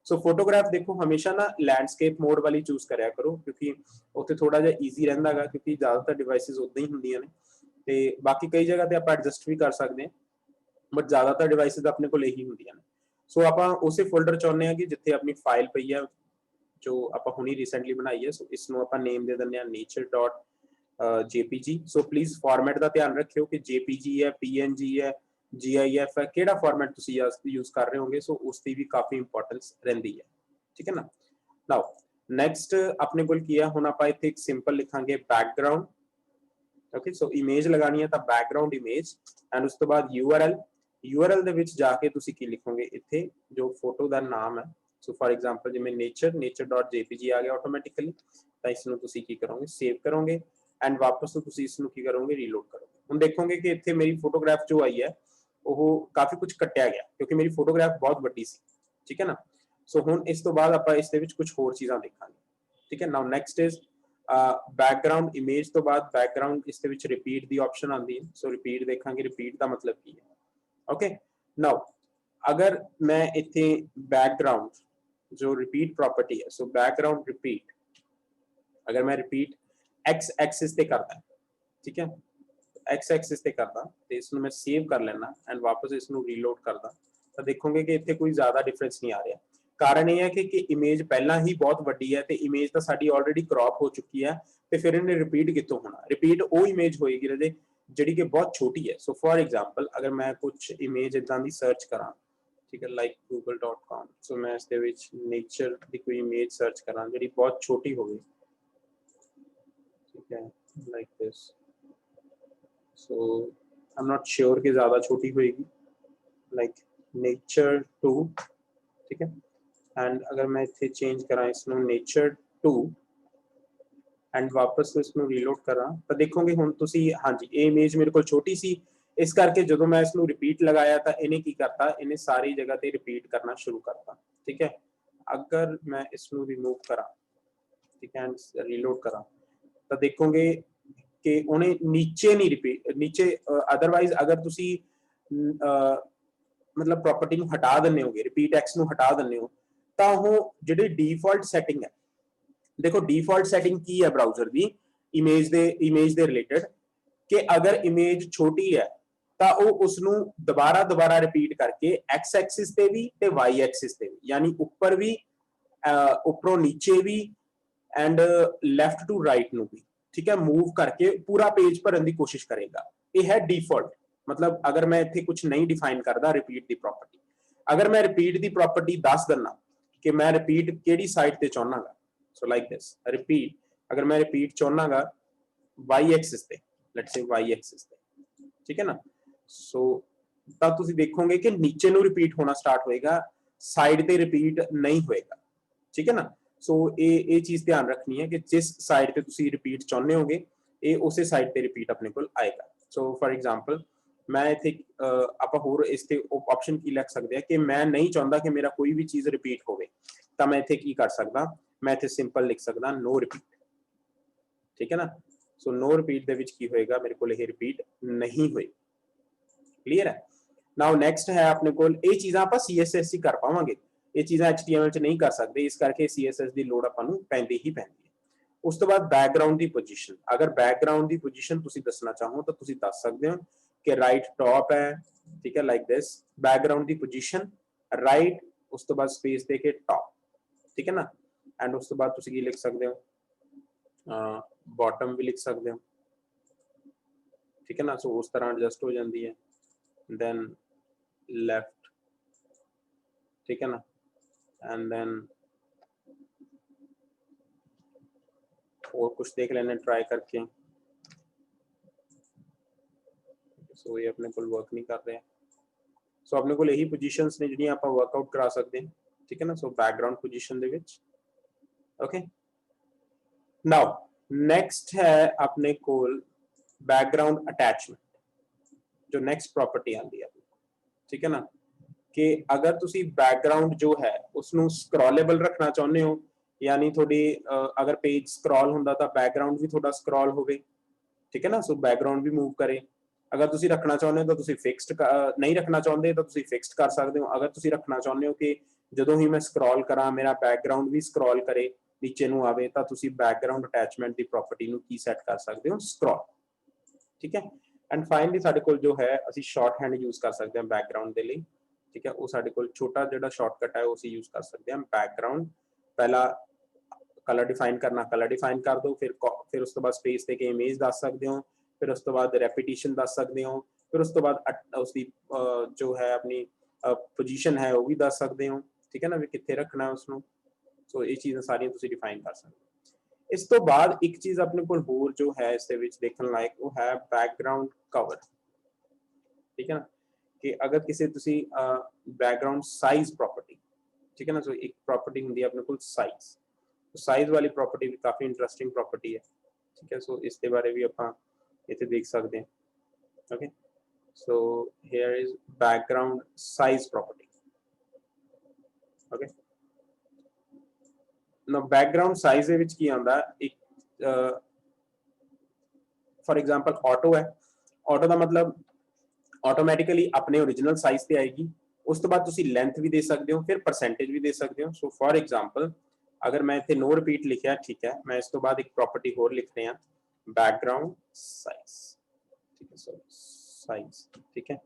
सो फोटोग्राफ देखो हमेशा ना लैंडस्केप मोड वाली चूज करया करो, क्योंकि उत्थे थोड़ा जिहा ईजी रहिंदा गा, क्योंकि ज़्यादातर डिवाइसिस उदां ही हुंदियां ने। ते बाकी कई जगह ते आपां एडजस्ट भी कर सकते हैं, बट ज़्यादातर डिवाइसिस अपने कोल यही हुंदियां ने। सो आपां उसे फोल्डर चाहुंदे हां कि जिथे अपनी फाइल पई है जो आपां हुणी रिसेंटली बनाई है। सो इसनूं आपां नेम दे दिंदे हां nature.jpg। सो प्लीज फॉर्मेट का ध्यान रखियो कि jpg है, png है, gif है, केड़ा फॉर्मेट तुसीं यूज कर रहे होंगे। सो उसकी भी काफी इंपॉर्टेंस रहिंदी है, ठीक है ना। नाउ नैक्सट अपने कोल की है, हुण आपां इत्थे एक सिंपल लिखांगे बैकग्राउंड। ओके, सो इमेज लगानी है तो बैकग्राउंड इमेज। एंड उस तो बाद यूआरएल दे विच जाके तुसीं की लिखोगे, इत्थे जो फोटो का नाम है। सो फॉर एग्जांपल जिवें nature.jpg आ गया ऑटोमैटिकली, तो इसनूं तुसीं की करोगे सेव करोगे। एंड वापस तो तुसीं इसनूं की करोगे रीलोड करोगे। हुण देखोगे कि इत्थे मेरी फोटोग्राफ जो आई है वो काफी कुछ कट्टिया गया, क्योंकि मेरी फोटोग्राफ बहुत वड्डी सी, ठीक है ना। सो हुण इस तो बाद आपां इस दे विच कुछ होर चीज़ां देखांगे, ठीक है। Now next is background image तो बाद बैकग्राउंड इस दे विच रिपीट दी ऑप्शन आती है। सो रिपीट देखांगे, रिपीट का मतलब की है। ओके, नाउ अगर मैं इत्थे बैकग्राउंड जो रिपीट प्रॉपर्टी है, सो बैकग्राउंड रिपीट अगर मैं रिपीट एक्स एक्सिस ते करदा, ठीक है, एक्स एक्सिस ते करदा ते इसनूं मैं सेव कर लेना एंड वापस इसनूं रीलोड करदा, तो देखोगे कि इत्थे कोई ज्यादा डिफरेंस नहीं आ रहा। कारण यह है कि इमेज पहला ही बहुत वड्डी है, तो इमेज तो साडी ऑलरेडी क्रॉप हो चुकी है, तो फिर इन्हें रिपीट कितों होना। रिपीट वो इमेज होएगी रजे जिहड़ी कि बहुत छोटी है। सो फॉर एग्जांपल अगर मैं कुछ इमेज इदां दी सर्च करा, ठीक है, लाइक google.com। सो मैं इस दे विच नेचर की कोई इमेज सर्च करा जिहड़ी बहुत छोटी होवे, ठीक है, like this. So I am not sure कि ज्यादा छोटी होएगी, लाइक नेचर 2, ठीक है। एंड अगर मैं इत्थे चेंज करा इसनूं नेचर 2 एंड वापस तो इसनूं रीलोड करा, तो देखोगे हुण तुसीं हाँ जी ये इमेज मेरे को छोटी सी, इस करके जो मैं इसनूं रिपीट लगाया तो इन्हें की करता, इन्हें सारी जगह ते रिपीट करना शुरू करता, ठीक है। अगर मैं इसनूं रिमूव करा ठीक है, एंड रीलोड करा तो देखोगे कि उन्हें नीचे नहीं रिपीट नीचे अदरवाइज अगर तुसी मतलब प्रॉपर्टी ਨੂੰ ਹਟਾ ਦਿੰਨੇ ਹੋਗੇ ਰਿਪੀਟ x ਨੂੰ ਹਟਾ ਦਿੰਨੇ ਹੋ ਤਾਂ ਉਹ ਜਿਹੜੀ ਡਿਫਾਲਟ ਸੈਟਿੰਗ ਹੈ देखो डिफॉल्ट सेटिंग की है ब्राउजर की इमेज दे रिलेटेड कि अगर इमेज छोटी है ਤਾਂ ਉਹ ਉਸ ਨੂੰ ਦੁਬਾਰਾ ਰਿਪੀਟ ਕਰਕੇ x ਐਕਸਿਸ ਤੇ ਵੀ ਤੇ y ਐਕਸਿਸ ਤੇ ਵੀ ਯਾਨੀ ਉੱਪਰ ਵੀ ਉੱਪਰੋਂ ਨੀਚੇ ਵੀ ਐਂਡ ਲੈਫਟ ਟੂ ਰਾਈਟ ਨੂੰ ਵੀ ठीक है मूव करके पूरा पेज भरन की कोशिश करेगा। ये है डिफॉल्ट मतलब अगर मैं इत्थे कुछ नहीं डिफाइन करता रिपीट की प्रॉपर्टी अगर मैं रिपीट की प्रॉपर्टी दस दिना कि मैं रिपीट केड़ी साइड ते चाहनागा सो लाइक दिस रिपीट अगर मैं रिपीट चाहनागा वाई एक्सिस ते लेट्स से वाई एक्सिस ते ठीक है ना सो तब तुसीं देखोगे कि नीचे नूं रिपीट होना स्टार्ट होएगा साइड ते रिपीट नहीं होएगा ठीक है ना सो ये चीज ध्यान रखनी है कि जिस साइड पे तुसी रिपीट चाहते होगे ये उस साइड पे रिपीट अपने को आएगा सो फॉर एग्जांपल मैं इत्थे आपां होर इस ते ऑप्शन की लिख सकते हैं कि मैं नहीं चाहता कि मेरा कोई भी चीज रिपीट होवे तो मैं इत्थे की कर सकदा मैं इत्थे सिंपल लिख सकदा नो रिपीट ठीक है ना सो नो रिपीट दे विच की होएगा मेरे को ये रिपीट नहीं होई क्लीयर है नाउ नेक्स्ट है अपने को ये चीज़ां आपां CSS ही कर पावांगे ये चीज़ां HTML च नहीं कर सकते इस करके CSS की लोड़ आपां नूं पैंदी ही पैंदी है उस तो बाद बैकग्राउंड की पोजीशन अगर बैकग्राउंड की पोजीशन तुसीं दसना चाहो तो तुसीं दस सकते हो कि राइट टॉप है ठीक है लाइक दिस बैकग्राउंड की पोजीशन राइट उस तो बाद स्पेस दे के टॉप ठीक है ना एंड उस तो बाद तुसीं की लिख सकते हो बॉटम भी लिख सकते हो ठीक है ना सो उस तरह एडजस्ट हो जाती है देन लेफ्ट ठीक है ना एंड देन और कुछ देख लेने ट्राई करके सो ये अपने को वर्क नहीं कर रहे हैं सो अपने को यही पोजीशंस ने जिहड़ियां आपां वर्कआउट करा सकते हैं ठीक है ना सो बैकग्राउंड पोजीशन दे विच ओके नाउ नेक्स्ट है अपने को बैकग्राउंड अटैचमेंट जो नेक्स्ट प्रॉपर्टी आती है ठीक है ना कि अगर तुसी बैकग्राउंड जो है उसनू स्क्रॉलेबल रखना चाहते हो यानी थोड़ी अगर पेज स्क्रॉल होंदा तो बैकग्राउंड भी थोड़ा स्क्रॉल होवे ठीक है ना सो बैकग्राउंड भी मूव करे अगर तुसी रखना चाहते हो तो तुसी फिक्स्ड नहीं रखना चाहते तो तुसी फिक्स्ड कर सकते हो अगर तुसी रखना चाहते हो कि जदों ही मैं स्क्रॉल करा मेरा बैकग्राउंड भी स्क्रॉल करे नीचे नू आवे तो तुसी बैकग्राउंड अटैचमेंट की प्रॉपर्टी नू की सैट कर सकते हो स्क्रॉल ठीक है एंड फाइनली साडे कोल जो है असी शॉर्ट हैंड यूज कर सकते हैं बैकग्राउंड के लिए ठीक है वो साडे कोल छोटा जिहड़ा शॉर्टकट है वो असी यूज कर सकते हैं बैकग्राउंड पहला कलर डिफाइन करना कलर डिफाइन कर दो फिर उस तो बाद स्पेस देके इमेज दस सकते हो फिर उस तो बाद रेपिटेशन दस सकते हो फिर उस तो बाद उसकी जो है अपनी पोजीशन है वो भी दस सकते हो ठीक है ना भी कित्थे रखना है उसनू सो ये चीज़ां सारियां तुसीं डिफाइन कर सकते हो इस तो बाद एक चीज़ अपने कोल होर जो है इस दे विच देखण लायक वो है बैकग्राउंड कवर ठीक है ना कि अगर किसी तुसी बैकग्राउंड साइज प्रॉपर्टी ठीक है ना सो एक प्रॉपर्टी होंदी है अपने को साइज तो साइज वाली प्रॉपर्टी भी काफ़ी इंटरेस्टिंग प्रॉपर्टी है ठीक है सो इसके बारे भी आपां इत्थे देख सकते हैं okay so here is background size property okay ना बैकग्राउंड साइज दे विच की आंदा एक फॉर एग्जांपल ऑटो है ऑटो का मतलब ऑटोमैटिकली अपने ओरिजिनल साइज पे आएगी उस तो बाद तुसी लेंथ भी दे सकते हो फिर परसेंटेज भी दे सकते हो सो फॉर एग्जांपल अगर मैं इत्थे नो रिपीट लिखा ठीक है मैं इस तो बाद एक प्रॉपर्टी होर लिख रहे हैं बैकग्राउंड साइज ठीक है सो साइज ठीक है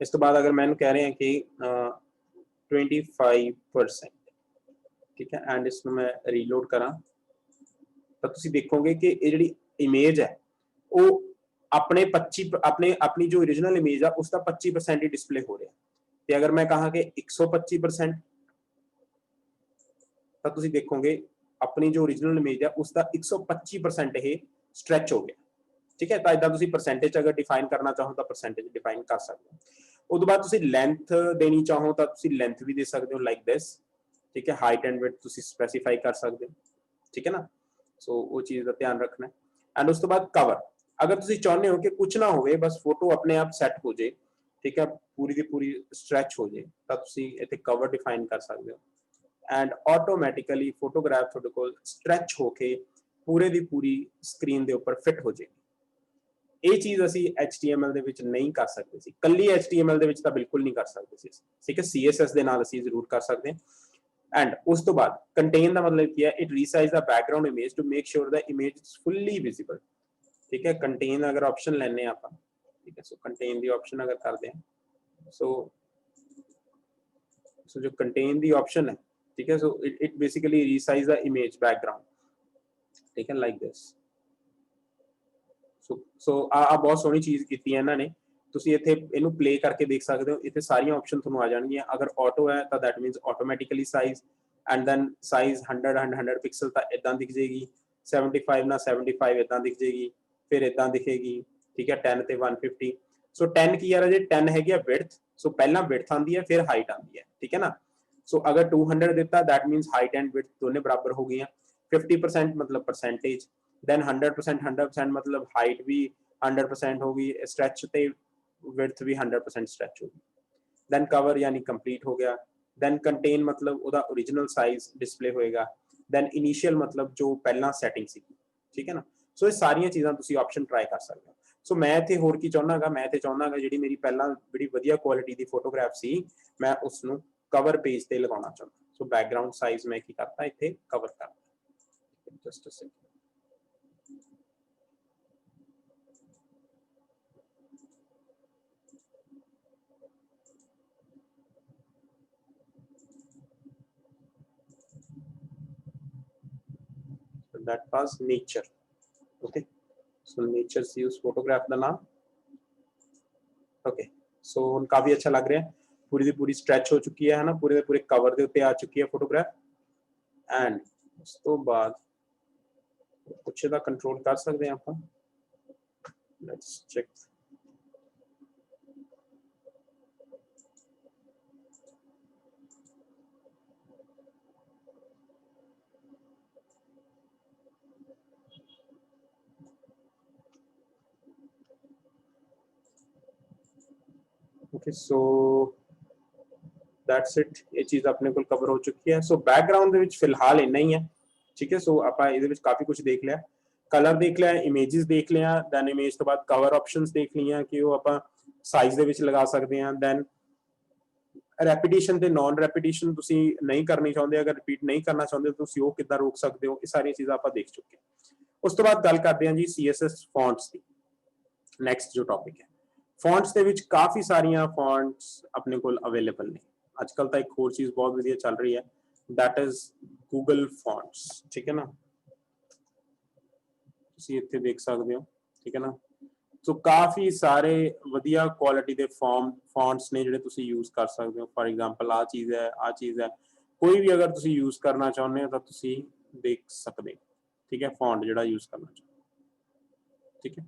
इस तो बाद अगर मैंने कह रहे हैं कि 25% ठीक है एंड इसमें मैं रीलोड करा तो तुसी देखोगे कि ये जिहड़ी इमेज है वो अपने 25 अपनी जो ओरिजिनल इमेज है उसका 25% ही डिस्प्ले हो रहा है तो अगर मैं कहा कि 125% तो तुसी देखोगे अपनी जो ओरिजिनल इमेज है उसका 125% ही स्ट्रेच हो गया ठीक है तो इदा तुसी परसेंटेज अगर डिफाइन करना चाहो तो परसेंटेज डिफाइन कर सकते हो उस बाद तुसी लेंथ देनी चाहो तो तुसी लेंथ भी दे सकते हो लाइक दिस ठीक है हाइट एंड विड्थ तुसी स्पेसिफाई कर सकते हो ठीक है ना सो वो चीज़ का ध्यान रखना है एंड उस तो बाद कवर अगर तुसी चाहते हो कि कुछ ना होवे बस फोटो अपने आप सैट हो जाए ठीक है पूरी की पूरी स्ट्रैच हो जाए तो तुसी इत्थे कवर डिफाइन कर सकते हो ਐਂਡ ਆਟੋਮੈਟਿਕਲੀ ਫੋਟੋਗ੍ਰਾਫ ਤੁਹਾਡੇ ਕੋਲ ਸਟ੍ਰੈਚ ਹੋ ਕੇ ਪੂਰੇ ਦੀ ਪੂਰੀ ਸਕਰੀਨ ਦੇ ਉੱਪਰ ਫਿੱਟ ਹੋ ਜਾਏਗੀ। ਇਹ ਚੀਜ਼ ਅਸੀਂ HTML ਦੇ ਵਿੱਚ ਨਹੀਂ ਕਰ ਸਕਦੇ ਸੀ, ਕੱਲੀ HTML ਦੇ ਵਿੱਚ ਤਾਂ ਬਿਲਕੁਲ ਨਹੀਂ ਕਰ ਸਕਦੇ ਸੀ, ਠੀਕ ਹੈ। CSS ਦੇ ਨਾਲ ਅਸੀਂ ਜ਼ਰੂਰ ਕਰ ਸਕਦੇ ਹਾਂ। ਐਂਡ ਉਸ ਤੋਂ ਬਾਅਦ ਕੰਟੇਨ ਦਾ ਮਤਲਬ ਕੀ ਹੈ, it resize the background image to make sure the image is fully visible, ठीक है। कंटेन अगर ऑप्शन लेने आप, ठीक है, सो कंटेन दी ऑप्शन अगर करते हैं, सो जो कंटेन दी ऑप्शन है, ठीक है, so it basically resize the image background, ठीक है, लाइक दिस। सो आ बहुत सोहनी चीज कीती है इन्होंने, ਤੁਸੀਂ ਇੱਥੇ ਇਹਨੂੰ ਪਲੇ ਕਰਕੇ ਦੇਖ ਸਕਦੇ ਹੋ। ਇੱਥੇ ਸਾਰੀਆਂ ਆਪਸ਼ਨ ਤੁਹਾਨੂੰ ਆ ਜਾਣਗੀਆਂ। ਅਗਰ ਆਟੋ ਹੈ ਤਾਂ that means automatically size, and then size 100 and 100 pixel ਤਾਂ ਇਦਾਂ ਦਿਖ ਜਾਏਗੀ, 75 ਨਾਲ 75 ਇਦਾਂ ਦਿਖ ਜਾਏਗੀ, ਫਿਰ ਇਦਾਂ ਦਿਖੇਗੀ, ਠੀਕ ਹੈ। 10 ਤੇ 150। ਸੋ 10 ਕੀ ਆ ਜੇ 10 ਹੈਗੀ ਆ ਵਿਡਥ, ਸੋ ਪਹਿਲਾਂ ਵਿਡਥ ਆਂਦੀ ਹੈ ਫਿਰ ਹਾਈਟ ਆਂਦੀ ਹੈ, ਠੀਕ ਹੈ ਨਾ। ਸੋ ਅਗਰ 200 ਦਿੱਤਾ that means height and width ਦੋਨੇ ਬਰਾਬਰ ਹੋ ਗਈਆਂ। 50% मतलब परसेंटेज, देन 100% मतलब हाइट भी 100% होगी, स्ट्रेच ते विड्थ भी 100% स्ट्रेच होगी। देन कवर यानी कंप्लीट हो गया। देन कंटेन मतलब ਉਹਦਾ ओरिजिनल साइज डिस्प्ले होएगा। देन इनिशियल मतलब जो पहला सेटिंग सी, ठीक है ना। सो ਇਹ ਸਾਰੀਆਂ ਚੀਜ਼ਾਂ ਤੁਸੀਂ ਆਪਸ਼ਨ ਟਰਾਈ ਕਰ ਸਕਦੇ ਹੋ। ਸੋ ਮੈਂ ਇੱਥੇ ਹੋਰ ਕੀ ਚਾਹੁੰਦਾਗਾ, ਮੈਂ ਇੱਥੇ ਚਾਹੁੰਦਾਗਾ ਜਿਹੜੀ ਮੇਰੀ ਪਹਿਲਾਂ ਬੜੀ ਵਧੀਆ ਕੁਆਲਿਟੀ ਦੀ ਫੋਟੋਗ੍ਰਾਫ ਸੀ, ਮੈਂ ਉਸ ਨੂੰ ਕਵਰ ਪੇਜ ਤੇ ਲਗਾਉਣਾ ਚਾਹੁੰਦਾ। ਸੋ ਬੈਕਗ੍ਰਾਉਂਡ ਸਾਈਜ਼ ਮੈਂ ਕੀ ਕਰਤਾ ਇੱਥੇ ਕਵਰ ਕਰਤਾ। Just a second. So that was nature. Okay. So nature see उस फोटोग्राफ का नाम। Okay. So ਹੁਣ काफी अच्छा लग रहा है, पूरी दी पूरी स्ट्रेच हो चुकी है ना, पूरे दे पूरे कवर दे उत्ते आ चुकी है फोटोग्राफ। एंड उस तो बाद कुछ दा कंट्रोल कर सकते हैं आप। Let's check. Okay, so that's it. ये चीज अपने को कवर हो चुकी है। सो बैकग्राउंड ਦੇ ਵਿੱਚ ਫਿਲਹਾਲ ਇੰਨਾ ਹੀ ਹੈ, ठीक है। सो ਆਪਾਂ ਇਹਦੇ ਵਿੱਚ ਕਾਫੀ ਕੁਝ ਦੇਖ ਲਿਆ, ਕਲਰ ਦੇਖ ਲਿਆ, ਇਮੇजेस ਦੇਖ ਲਿਆ, ਦੈਨ ਇਮੇਜ ਤੋਂ ਬਾਅਦ ਕਵਰ ਆਪਸ਼ਨਸ ਦੇਖ ਲਈਆਂ ਕਿ ਉਹ ਆਪਾਂ ਸਾਈਜ਼ ਦੇ ਵਿੱਚ ਲਗਾ ਸਕਦੇ ਹਾਂ। ਦੈਨ ਰੈਪੀਟੀਸ਼ਨ ਤੇ ਨਾਨ ਰੈਪੀਟੀਸ਼ਨ ਤੁਸੀਂ ਨਹੀਂ ਕਰਨੀ ਚਾਹੁੰਦੇ, ਅਗਰ ਰਿਪੀਟ ਨਹੀਂ ਕਰਨਾ ਚਾਹੁੰਦੇ ਤੁਸੀਂ ਉਹ ਕਿੱਦਾਂ ਰੋਕ ਸਕਦੇ ਹੋ, ਇਹ ਸਾਰੀਆਂ ਚੀਜ਼ਾਂ ਆਪਾਂ ਦੇਖ ਚੁੱਕੇ ਹਾਂ। ਉਸ ਤੋਂ ਬਾਅਦ ਗੱਲ ਕਰਦੇ ਹਾਂ ਜੀ CSS ਫੌਂਟਸ ਦੀ। ਨੈਕਸਟ ਜੋ ਟੌਪਿਕ ਹੈ ਫੌਂਟਸ ਦੇ ਵਿੱਚ ਕਾਫੀ ਸਾਰੀਆਂ ਫੌਂਟਸ ਆਪਣੇ ਕੋਲ ਅਵੇਲੇਬਲ ਨੇ। ਅੱਜ ਕੱਲ ਤਾਂ ਇੱਕ ਹੋਰ ਚੀਜ਼ ਬਹੁਤ ਵਧੀਆ ਚੱਲ ਰਹੀ ਹੈ, that is Google Fonts, ठीक है ना। ਤੁਸੀਂ ਇੱਥੇ ਦੇਖ ਸਕਦੇ ਹੋ, ਠੀਕ ਹੈ ਨਾ। ਸੋ ਕਾਫੀ ਸਾਰੇ ਵਧੀਆ ਕੁਆਲਿਟੀ ਦੇ ਫੌਂਟਸ ਨੇ ਜਿਹੜੇ ਤੁਸੀਂ ਯੂਜ਼ ਕਰ ਸਕਦੇ ਹੋ। ਫॉर एग्जांपल ਆ ਚੀਜ਼ ਹੈ, ਆ ਚੀਜ਼ ਹੈ, ਕੋਈ ਵੀ ਅਗਰ ਤੁਸੀਂ ਯੂਜ਼ ਕਰਨਾ ਚਾਹੁੰਦੇ ਹੋ ਤਾਂ ਤੁਸੀਂ ਦੇਖ ਸਕਦੇ, ਠੀਕ ਹੈ, ਫੌਂਟ ਜਿਹੜਾ ਯੂਜ਼ ਕਰਨਾ ਚਾਹੁੰਦੇ, ਠੀਕ ਹੈ।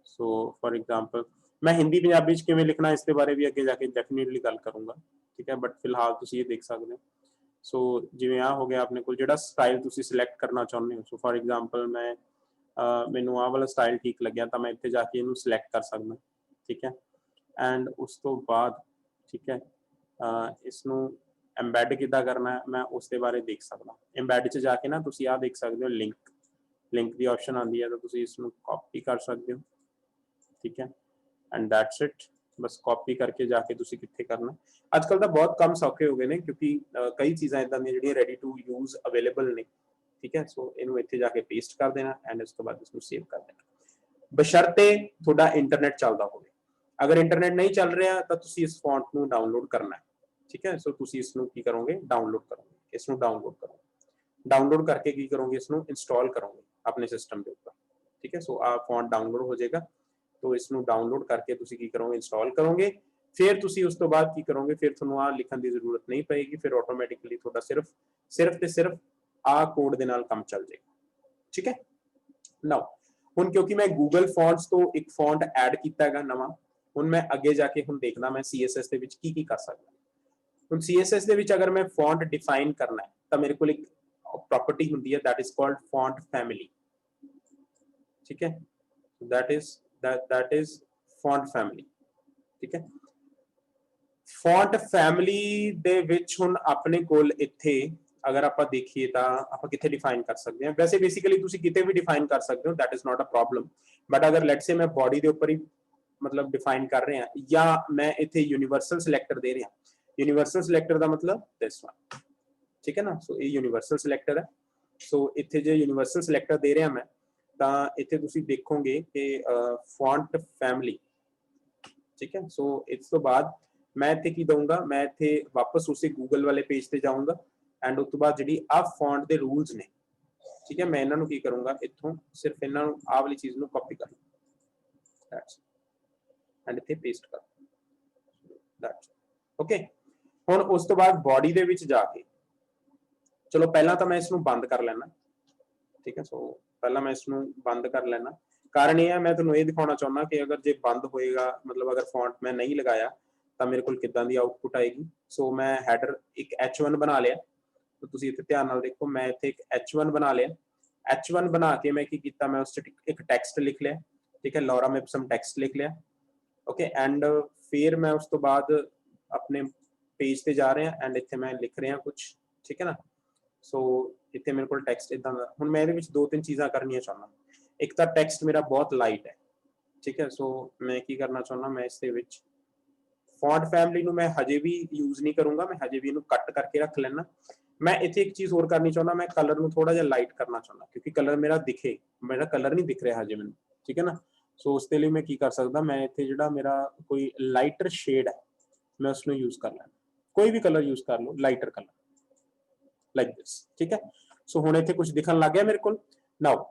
ਸੋ फॉर एग्जांपल मैं हिंदी पंजाबी च किवें लिखना इसके बारे भी अगे जाके डेफिनेटली गल करूंगा, ठीक है। बट फिलहाल तुसीं ये देख सकते हो। सो जिवें आ हो गया अपने कोल जिहड़ा स्टाइल तुसीं सिलेक्ट करना चाहुंदे हो। सो फॉर एग्जांपल मैं मैनूं आ वाला स्टाइल ठीक लग्या तो मैं इत्थे जाके इहनूं सिलेक्ट कर सकदा, ठीक है। एंड उस तो बाद, ठीक है, इसनूं एम्बैड किद्दां करना है मैं उसके बारे देख सकदा। एम्बैड च जाके ना तुसीं आ देख सकते हो लिंक की ऑप्शन आती है, तो तुसीं इसनूं कॉपी कर सकते हो, ठीक है। And that's it. बस कॉपी करके जाके तुसीं कित्थे करना। आजकल तो बहुत कम सौखे हो गए ने क्योंकि कई चीज़ां इदां दी जिहड़ियां रेडी टू यूज अवेलेबल ने, ठीक है। सो इनू इत्थे जाके पेस्ट कर देना एंड उस तो बाद इसनूं सेव कर देना, बशर्ते तुहाडा इंटरनेट चलदा होवे। अगर इंटरनेट नहीं चल रहा तो तुसीं इस फॉन्ट नूं डाउनलोड करना है, ठीक है। सो तुसीं इसनूं की करोगे, डाउनलोड करोगे, इसनूं डाउनलोड करोगे, डाउनलोड करके की करोगे, इसनूं इंस्टॉल करोगे अपने सिस्टम के ऊपर, ठीक है। सो आ फॉन्ट डाउनलोड हो जाएगा, तो इसनूं डाउनलोड करके तुसीं की करोगे, इंस्टॉल करोगे। फिर तुसीं उस तो बाद की करोगे, फिर तुहानूं आ लिखण दी जरूरत नहीं पेगी, फिर ऑटोमैटिकली तुहाडा सिर्फ ते सिर्फ आ कोड दे नाल काम चल जाएगा, ठीक है। नाउ हुण क्योंकि मैं गूगल फॉन्ट्स तो एक फॉन्ट ऐड कीता हैगा नवां, हुण मैं अगे जाके हुण देखना मैं CSS दे विच की कर सकदा। हुण CSS दे विच अगर मैं फॉन्ट डिफाइन करना है तो मेरे कोल एक प्रॉपर्टी हुंदी है that is called font family, ठीक है। दैट इज फॉन्ट फैमिली, ठीक है। ਫੌਂਟ ਫੈਮਿਲੀ ਦੇ ਵਿੱਚ ਹੁਣ ਆਪਣੇ ਕੋਲ ਇੱਥੇ ਅਗਰ ਆਪਾਂ ਦੇਖੀਏ ਤਾਂ ਆਪਾਂ ਕਿੱਥੇ ਡਿਫਾਈਨ ਕਰ ਸਕਦੇ ਹਾਂ। ਵੈਸੇ ਬੇਸਿਕਲੀ ਤੁਸੀਂ ਕਿਤੇ ਵੀ ਡਿਫਾਈਨ ਕਰ ਸਕਦੇ ਹੋ, that is not a problem, but ਅਗਰ ਲੈਟਸ ਸੇ ਮੈਂ ਬੋਡੀ ਦੇ ਉੱਪਰ ਹੀ मतलब डिफाइन कर रहे हैं या मैं इथे यूनिवर्सल सिलेक्टर दे रहा। यूनिवर्सल सिलेक्टर का मतलब दिस वन, ठीक है ना। सो ये यूनिवर्सल सिलेक्टर है। सो इथे जो यूनिवर्सल सिलेक्टर दे रहा मैं तो इथे तुसी देखोगे कि फॉन्ट फैमिली, ठीक है। सो इस तो बाद मैं इथे की दूंगा, मैं इथे वापस उसी गूगल वाले पेज पे जाऊंगा एंड उस तो बाद जी आ फॉन्ट के रूल्स ने, ठीक है, मैं इन्हों की करूंगा इतों सिर्फ इन्हों आ वाली चीज़ को कॉपी कर एंड इथे पेस्ट कर दैट्स ओके। हुण उस तो बाद बॉडी दे विच जाके चलो पहला तो मैं इसनूं बंद कर लेना, ठीक है। सो पहला मैं इसनूं बंद कर लेना। कारण यह है मैं तुहानूं ये दिखाना चाहुंदा कि अगर जे बंद होएगा मतलब अगर फॉन्ट मैं नहीं लगाया तो मेरे कोल किदां दी आउटपुट आएगी। सो मैं हैडर एक H1 बना लिया, तो तुसीं इत्थे ध्यान नाल देखो मैं इत्थे एक H1 बना लिया। H1 बना के मैं की कीता, मैं उस एक टैक्सट लिख लिया, ठीक है, लॉरम इप्सम टैक्सट लिख लिया, ओके। एंड फिर मैं उस तो बाद अपने पेज पे जा रहे हैं एंड इतने मैं लिख रहा कुछ, ठीक है ना। सो इतने मेरे को टैक्सट इदा हूँ मैं ये दो तीन चीज़ा करनिया चाहना। एक तो टैक्सट मेरा बहुत लाइट है, ठीक है। सो मैं की करना चाहना, मैं इस फॉन्ट फैमिली मैं हजे भी यूज नहीं करूँगा, मैं हजे भी इनू कट करके रख लेना। मैं इतने एक चीज़ होर करनी चाहना, मैं कलर में थोड़ा जहा लाइट करना चाहना क्योंकि कलर मेरा दिखे, मेरा कलर नहीं दिख रहा हजे मैं, ठीक है ना। सो उसके लिए मैं की कर सकता, मैं इतने जो मेरा कोई लाइटर शेड है मैं उसमें यूज कर लेना, कोई भी कलर यूज कर लो, लाइटर कलर लाइक दिस, ठीक है। सो हुण इत्थे कुछ दिखन लग गया मेरे को। नाउ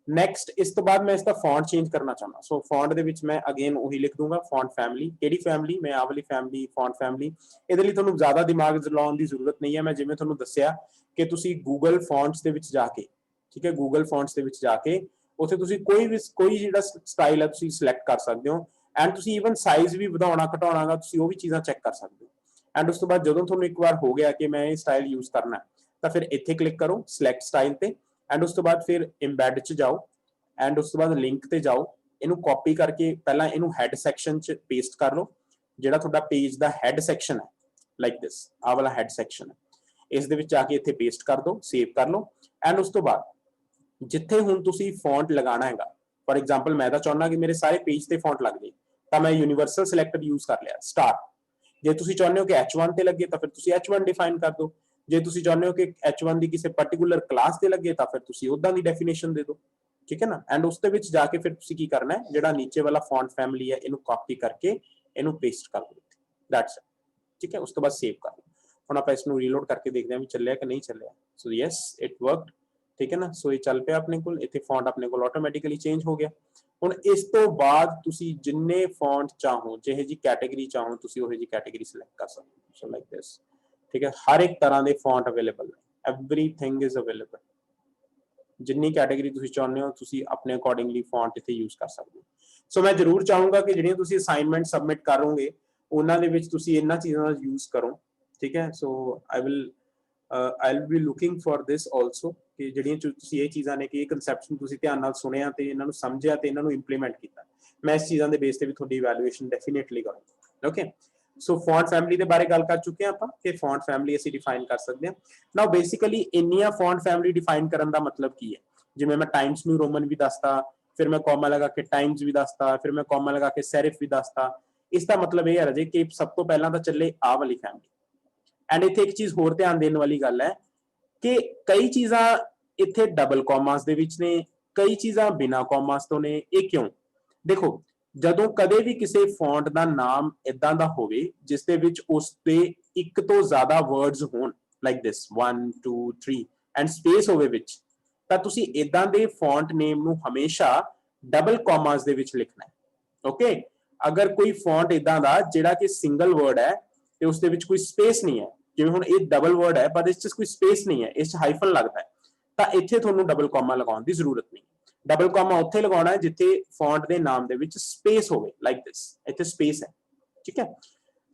नैक्सट इस तो बाद मैं इसका फॉन्ट चेंज करना चाहना। सो फॉन्ट दे विच मैं अगेन वही लिख दूंगा फॉन्ट फैमिली, केड़ी फैमिली, मैं आ वाली फैमिली फॉन्ट फैमिली। इहदे लई तुहानूं ज़्यादा दिमाग लाउण दी जरूरत नहीं है, मैं जिवें तुहानूं दस्सिया कि तुसीं गूगल फॉन्ट्स दे विच जाके, ठीक है, गूगल फॉन्ट्स दे विच जाके उत्थे तुसीं कोई जिहड़ा स्टाइल है तुसीं सिलेक्ट कर सकते हो एंड तुसीं ईवन साइज भी वधाउणा घटाउणा गा तुसीं ओह भी चीज़ां चैक कर सकते हो। एंड उस तो बाद जदों तुहानूं एक बार हो गया कि मैं ये स्टाइल यूज करना तो फिर इत्थे क्लिक करो सिलेक्ट स्टाइल ते एंड उस तो बाद फिर इंबैड च जाओ एंड उस तो बाद लिंक ते जाओ, इनू कॉपी करके पहला इनू हैड सैक्शन च पेस्ट कर लो, जिहड़ा तुहाडा पेज दा हैड सैक्शन है लाइक दिस, आ वाला हैड सैक्शन है, इस दे विच जाके इत्थे पेस्ट कर दो, सेव कर लो एंड उस तो बाद जिथे हुण तुसीं फॉन्ट लगाना हैगा, फॉर एग्जाम्पल मैं तो चाहुंदा कि मेरे सारे पेज ते फॉन्ट लग जाए तो मैं यूनिवर्सल सिलेक्टर यूज कर लिया स्टार। जे तुसीं चाहुंदे हो कि H1 ते लगे तो फिर तुसीं H1 डिफाइन कर दो, जे तुसीं चाहुंदे हो कि H1 दी किसी पर्टिकुलर क्लास ते लगे तो फिर तुसीं उदां दी डेफिनेशन दे दो, ठीक है ना। एंड उस दे विच जाके फिर तुसीं की करना है, जिहड़ा नीचे वाला फॉन्ट फैमिली है इनू कॉपी करके इनू पेस्ट कर दो, दैट्स इट, ठीक है। उस तो बाद सेव कर लो। हुण आपां इसनू रीलोड करके देखते हैं भी चलिया कि नहीं चलिया। सो यस इट वर्कड, ठीक है ना। सो ये चल पिया अपने को, इत्थे फॉन्ट अपने को ऑटोमैटिकली चेंज हो गया। हुण इस तो बाद तुसीं जिन्ने फॉन्ट चाहो, जिहे जी कैटेगरी चाहो तुसीं ओहे जी कैटेगरी सिलेक्ट कर सकते हो। सो लाइक दिस, ठीक है, हर एक तरह के फॉन्ट अवेलेबल है, एवरीथिंग इज अवेलेबल। जिन्नी कैटेगरी तुसीं चाहुंदे हो तुसीं अपने अकॉर्डिंगली फॉन्ट इत्थे यूज कर सकते हो। सो मैं जरूर चाहूँगा कि जिहड़ियां तुसीं असाइनमेंट सबमिट करोगे उन्हां दे विच तुसीं इन्हां चीज़ां दा यूज करो, ठीक है। So I will be looking for this also कि जिहड़ियां तुसीं ये चीज़ां ने कि कंसैप्शन तुसीं ध्यान नाल सुनिया ते इन्हां नूं समझिया ते इन्हां नूं इंप्लीमेंट कीता, मैं इस चीज़ां दे बेस ते भी तुहाडी इवैल्यूएशन डेफिनेटली करूँगा, ओके। सो फॉन्ट फैमिली के बारे गल कर चुके हैं आप कि फॉन्ट फैमिली असीं डिफाइन कर सकते हैं। नाउ बेसिकली इन्नियां फॉन्ट फैमिली डिफाइन करन दा मतलब की है, जिवें मैं टाइम्स न्यू रोमन भी दसता, फिर मैं कॉमा लगा के टाइम्स भी दसता, फिर मैं कॉमा लगा के सेरिफ भी दसता। इसका मतलब यह है राजे कि सब तो पहला तो चले आ वाली फैमिली। एंड इत्थे एक चीज़ होर ध्यान देने वाली गल है कि कई चीज़ां इत्थे डबल कॉमास दे विच ने, कई चीज़ां बिना कॉमास तो ने। ये क्यों? देखो जदों कदे भी किसी फॉन्ट का नाम इदां दा होवे जिस दे विच उसदे एक तो ज्यादा वर्ड्स होण लाइक दिस 1 2 3 एंड स्पेस होवे विच, तां तुसीं इदां दे फॉन्ट नेम नूं हमेशा डबल कॉमास दे विच लिखना है, ओके। अगर कोई फॉन्ट इदां दा जिहड़ा कि सिंगल वर्ड है ते उसदे विच कोई स्पेस नहीं है, जिवें हुण ये डबल वर्ड है पर इस च कोई स्पेस नहीं है, इस हाइफन लगता है, तां इत्थे तुहानूं डबल कॉमा लगाउण दी जरूरत नहीं। डबल कॉमा उत्थे लगाउणा है जिथे फॉन्ट दे नाम दे विच स्पेस होवे लाइक दिस, इत्थे स्पेस है, ठीक है।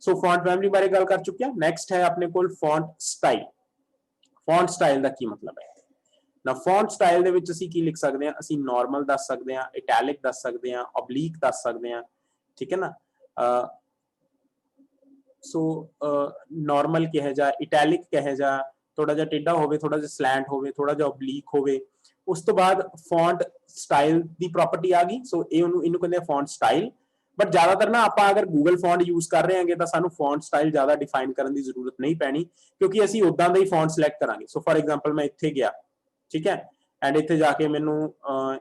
सो फॉन्ट फैमिली बारे गल कर चुके हैं। नैक्सट है अपने कोल फॉन्ट स्टाइल। फॉन्ट स्टाइल का की मतलब है ना, फॉन्ट स्टाइल दे विच असीं की लिख सकते हैं, असीं नॉर्मल दस सकते हैं, इटैलिक दस सकते हैं, ऑब्लीक दस सकते हैं, ठीक है ना। सो नॉर्मल कहे जा, इटैलिक कहे जा, थोड़ा जा टेढ़ा होवे, थोड़ा जा स्लैंट होवे, थोड़ा जा ऑब्लीक होवे। उस तो बाद फॉन्ट स्टाइल दी प्रॉपर्टी आ गई। सो इनू कहते हैं फॉन्ट स्टाइल। बट ज्यादातर ना आप अगर गूगल फॉन्ट यूज कर रहे हैं तो सानू फॉन्ट स्टाइल ज्यादा डिफाइन करने की जरूरत नहीं पैनी, क्योंकि असी उदा का ही फॉन्ट सिलेक्ट करांगे। सो फॉर एग्जाम्पल मैं इत्थे गया, ठीक है, एंड इत्थे जाके मैनू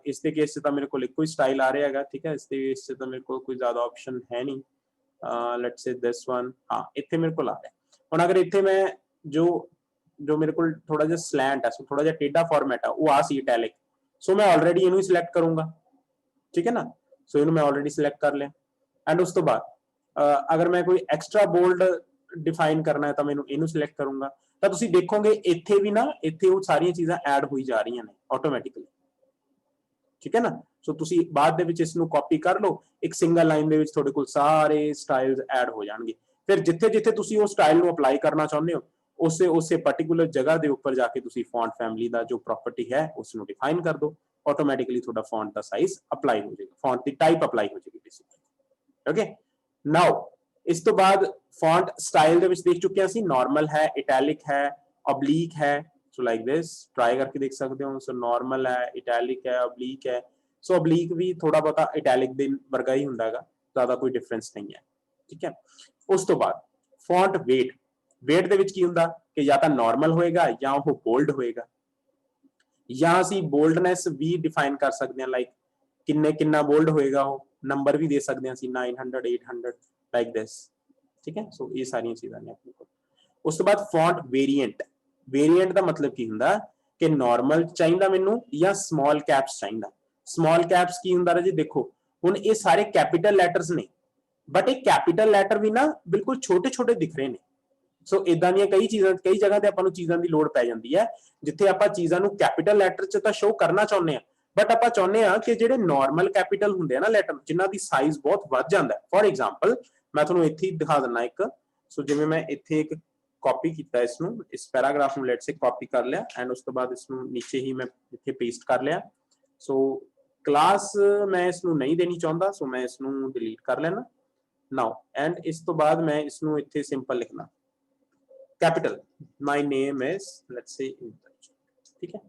इस केस से मेरे को एक ही स्टाइल आ रहा है, ठीक है। इस केस से तो मेरे को कोई ज्यादा ऑप्शन है नहीं। लेट्स से दिस वन, हाँ इत्थे मेरे को आ रहा है। हुण अगर इत्थे मैं जो जो मेरे को थोड़ा जा स्लैंट है, सो थोड़ा जा टेढ़ा फॉर्मेट है, वो आ सी इटैलिक। सो मैं ऑलरेडी इनू ही सिलेक्ट करूंगा, ठीक है ना। सो इनू मैं ऑलरेडी सिलेक्ट कर लिया। एंड उस तो बाद अगर मैं कोई एक्स्ट्रा बोल्ड डिफाइन करना है तो मैं इनू सिलेक्ट करूंगा। तो तुसी देखोगे इत्थे भी ना, इत्थे वो सारी चीज़ां ऐड हुई जा रही ने ऑटोमैटिकली, ठीक है ना। सो तुसी बाद दे विच इसनू कॉपी कर लो, एक सिंगल लाइन दे विच तुहाडे कोल सारे स्टाइल्स ऐड हो जाणगे। फिर जिथे जिथे तुसी वो स्टाइल नू अप्लाई करना चाहुंदे हो, उसे उसे पर्टिकुलर जगह के उपर जाके तुसी फॉन्ट फैमिली का जो प्रॉपर्टी है उसनू डिफाइन कर दो, ऑटोमैटिकली थोड़ा फॉन्ट का साइज अप्लाई हो जाएगा, फॉन्ट की टाइप अप्लाई हो जाएगी बेसिकली। ओके, नाउ इस तो बाद फॉन्ट स्टाइल दे विच देख चुके हैं सी, नॉर्मल है, इटैलिक है, ऑब्लीक है। सो लाइक दिस ट्राई करके देख सकते हो। सो नॉर्मल है, इटैलिक है, ऑब्लीक है। सो ऑब्लीक भी थोड़ा बहुत इटैलिक दे वर्गा ही हुंदा है, ज्यादा कोई डिफरेंस नहीं है, ठीक है। उस तो बाद फॉन्ट वेट, वेट दे विच की हुंदा कि या तो नॉर्मल होएगा या वो बोल्ड होएगा, या असी बोल्डनेस भी डिफाइन कर सकते हैं, लाइक किन्ने किन्ना बोल्ड होएगा, वो नंबर भी दे सकते हैं 900 800 लाइक दिस, ठीक है। सो ये सारी चीज़ां ने अपने को। उस तो बाद फॉन्ट वेरिएंट, वेरिएंट का मतलब की हुंदा कि नॉर्मल चाहिए मैनू या स्मॉल कैप्स चाहिए। स्मॉल कैप्स की हुंदा जी, देखो हुण ये सारे कैपिटल लैटर्स ने, बट एक कैपिटल लैटर भी ना बिल्कुल छोटे छोटे दिख रहे हैं। सो इदां दी कई चीज़ां, कई जगह ते आपां नूं चीज़ां दी लोड़ पै जांदी है जिथे आपां चीज़ां नूं कैपिटल लैटर च तां शो करना चाहुंदे आ, बट आपां चाहुंदे आ कि जिहड़े नॉर्मल कैपिटल हुंदे आ ना लैटर, जिन्हां दी साइज बहुत वध जांदा है। फॉर एग्जांपल मैं तुहानूं इत्थे ही दिखा दिंदा एक। सो जिवें मैं इत्थे एक कॉपी कीता इसनूं, इस पैराग्राफ नूं लेट से कॉपी कर लिया, एंड उस तो बाद इसनूं नीचे ही मैं इत्थे पेस्ट कर लिया। सो क्लास मैं इसनूं नहीं देनी चाहुंदा, सो मैं इसनूं डिलीट कर लेना नाउ। एंड इस तो बाद मैं इसनूं इत्थे सिंपल लिखना capital, my name is let's say Inderjeet, ठीक है।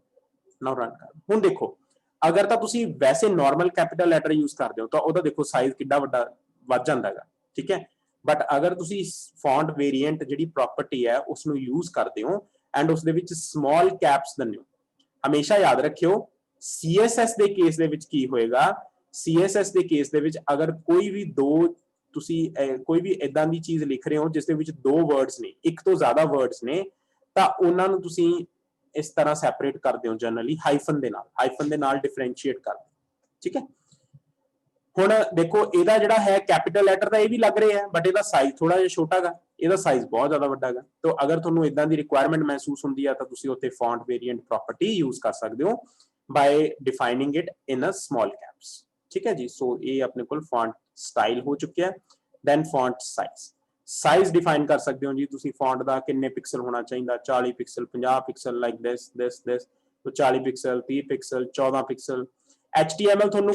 नाउ रन कर। हुण देखो अगर तो तुसी वैसे नॉर्मल कैपिटल लैटर यूज करदे हो तो ओदा देखो साइज किड्डा वड्डा वध जांदा है, ठीक है। बट अगर तुसी फॉन्ट वेरिएंट जिहड़ी प्रॉपर्टी है उसनूं यूज करदे हो एंड उसदे विच स्मॉल कैप्स दन्ने हो, हमेशा याद रखियो CSS दे केस दे विच की होएगा, CSS दे केस दे विच अगर कोई भी दो तुसी कोई भी इदां दी चीज लिख रहे हो जिस दे विच दो वर्ड्स ने, एक तो ज्यादा वर्ड्स ने, तां उन्हां नूं तुसी इस तरह सैपरेट करदे हो जनरली हाइफन दे नाल डिफरेंशिएट कर, ठीक है। हुण देखो इहदा जिहड़ा है कैपिटल लैटर दा ये भी लग रहा है, बट इहदा साइज थोड़ा जिहा छोटा गा, इहदा साइज बहुत ज्यादा वड्डा गा। तो अगर तुहानूं इदां दी रिक्वायरमेंट महसूस हुंदी है तो तुसी उत्थे फॉन्ट वेरिएंट प्रॉपर्टी यूज कर सकदे हो bye defining it in a small caps, ठीक है जी। सो ये अपने कोल फॉन्ट स्टाइल हो चुकिया है। Then font size, size define कर सकते हो जी तुसी फॉन्ट दा किन्ने पिक्सल होना चाहिए, 40 pixel, 50 pixel, like this this this. तो 40 पिक्सल, 30 पिक्सल, 14 पिक्सल। HTML ਤੁਹਾਨੂੰ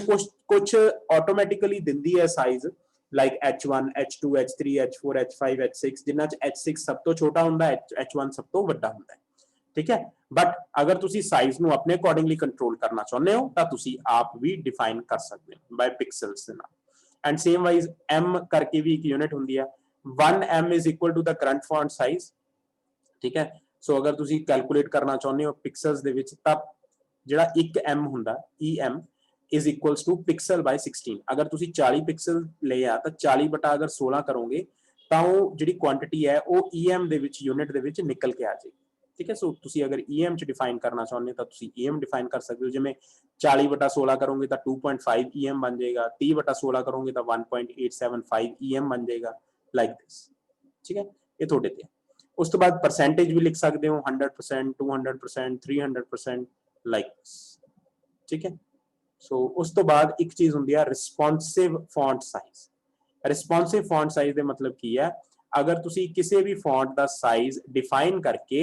कुछ ऑटोमैटिकली दिंदी है size, like H1 H2 H3 H4 H5 H6, जिन्हां च H6 सब तो छोटा हुंदा है, H1 सब तो वड्डा हुंदा है, ठीक है। बट अगर तुसी साइज नूं अपने अकॉर्डिंगली कंट्रोल करना चाहुंदे हो तां तुसी आप भी डिफाइन कर सकते हो बाय पिक्सल्स दे नाल। एंड सेम वाइज M करके भी एक यूनिट हुंदी है, 1 M is equal to the current font size, ठीक है। सो अगर तुसी कैलकुलेट करना चाहुंदे हो पिक्सल्स दे विच तां जिहड़ा 1 M हुंदा EM is equals to pixel by 16। अगर तुसी 40 पिक्सल ले आ तो 40 बटा अगर 16 करोगे तो जिहड़ी क्वांटिटी है वो EM दे विच यूनिट दे विच निकल के आ जाएगी, ठीक है। सो तुसी अगर EM च डिफाइन करना चाहुंदे तो तुसी EM डिफाइन कर सकते हो, जिवें 40 बटा 16 करोगे तो 2.5 EM बन जाएगा, 30 बटा 16 करोगे तो 1.875 EM बन जाएगा, लाइक दिस, ठीक है। ये थोड़े ते उस तो बाद परसेंटेज भी लिख सकते हो 100%, 200%, 300%, लाइक दिस, ठीक है। सो उस तो बाद एक चीज हुंदी है responsive font size. Responsive font size दे मतलब की है, अगर तुसी किसी भी फॉन्ट दा साइज डिफाइन करके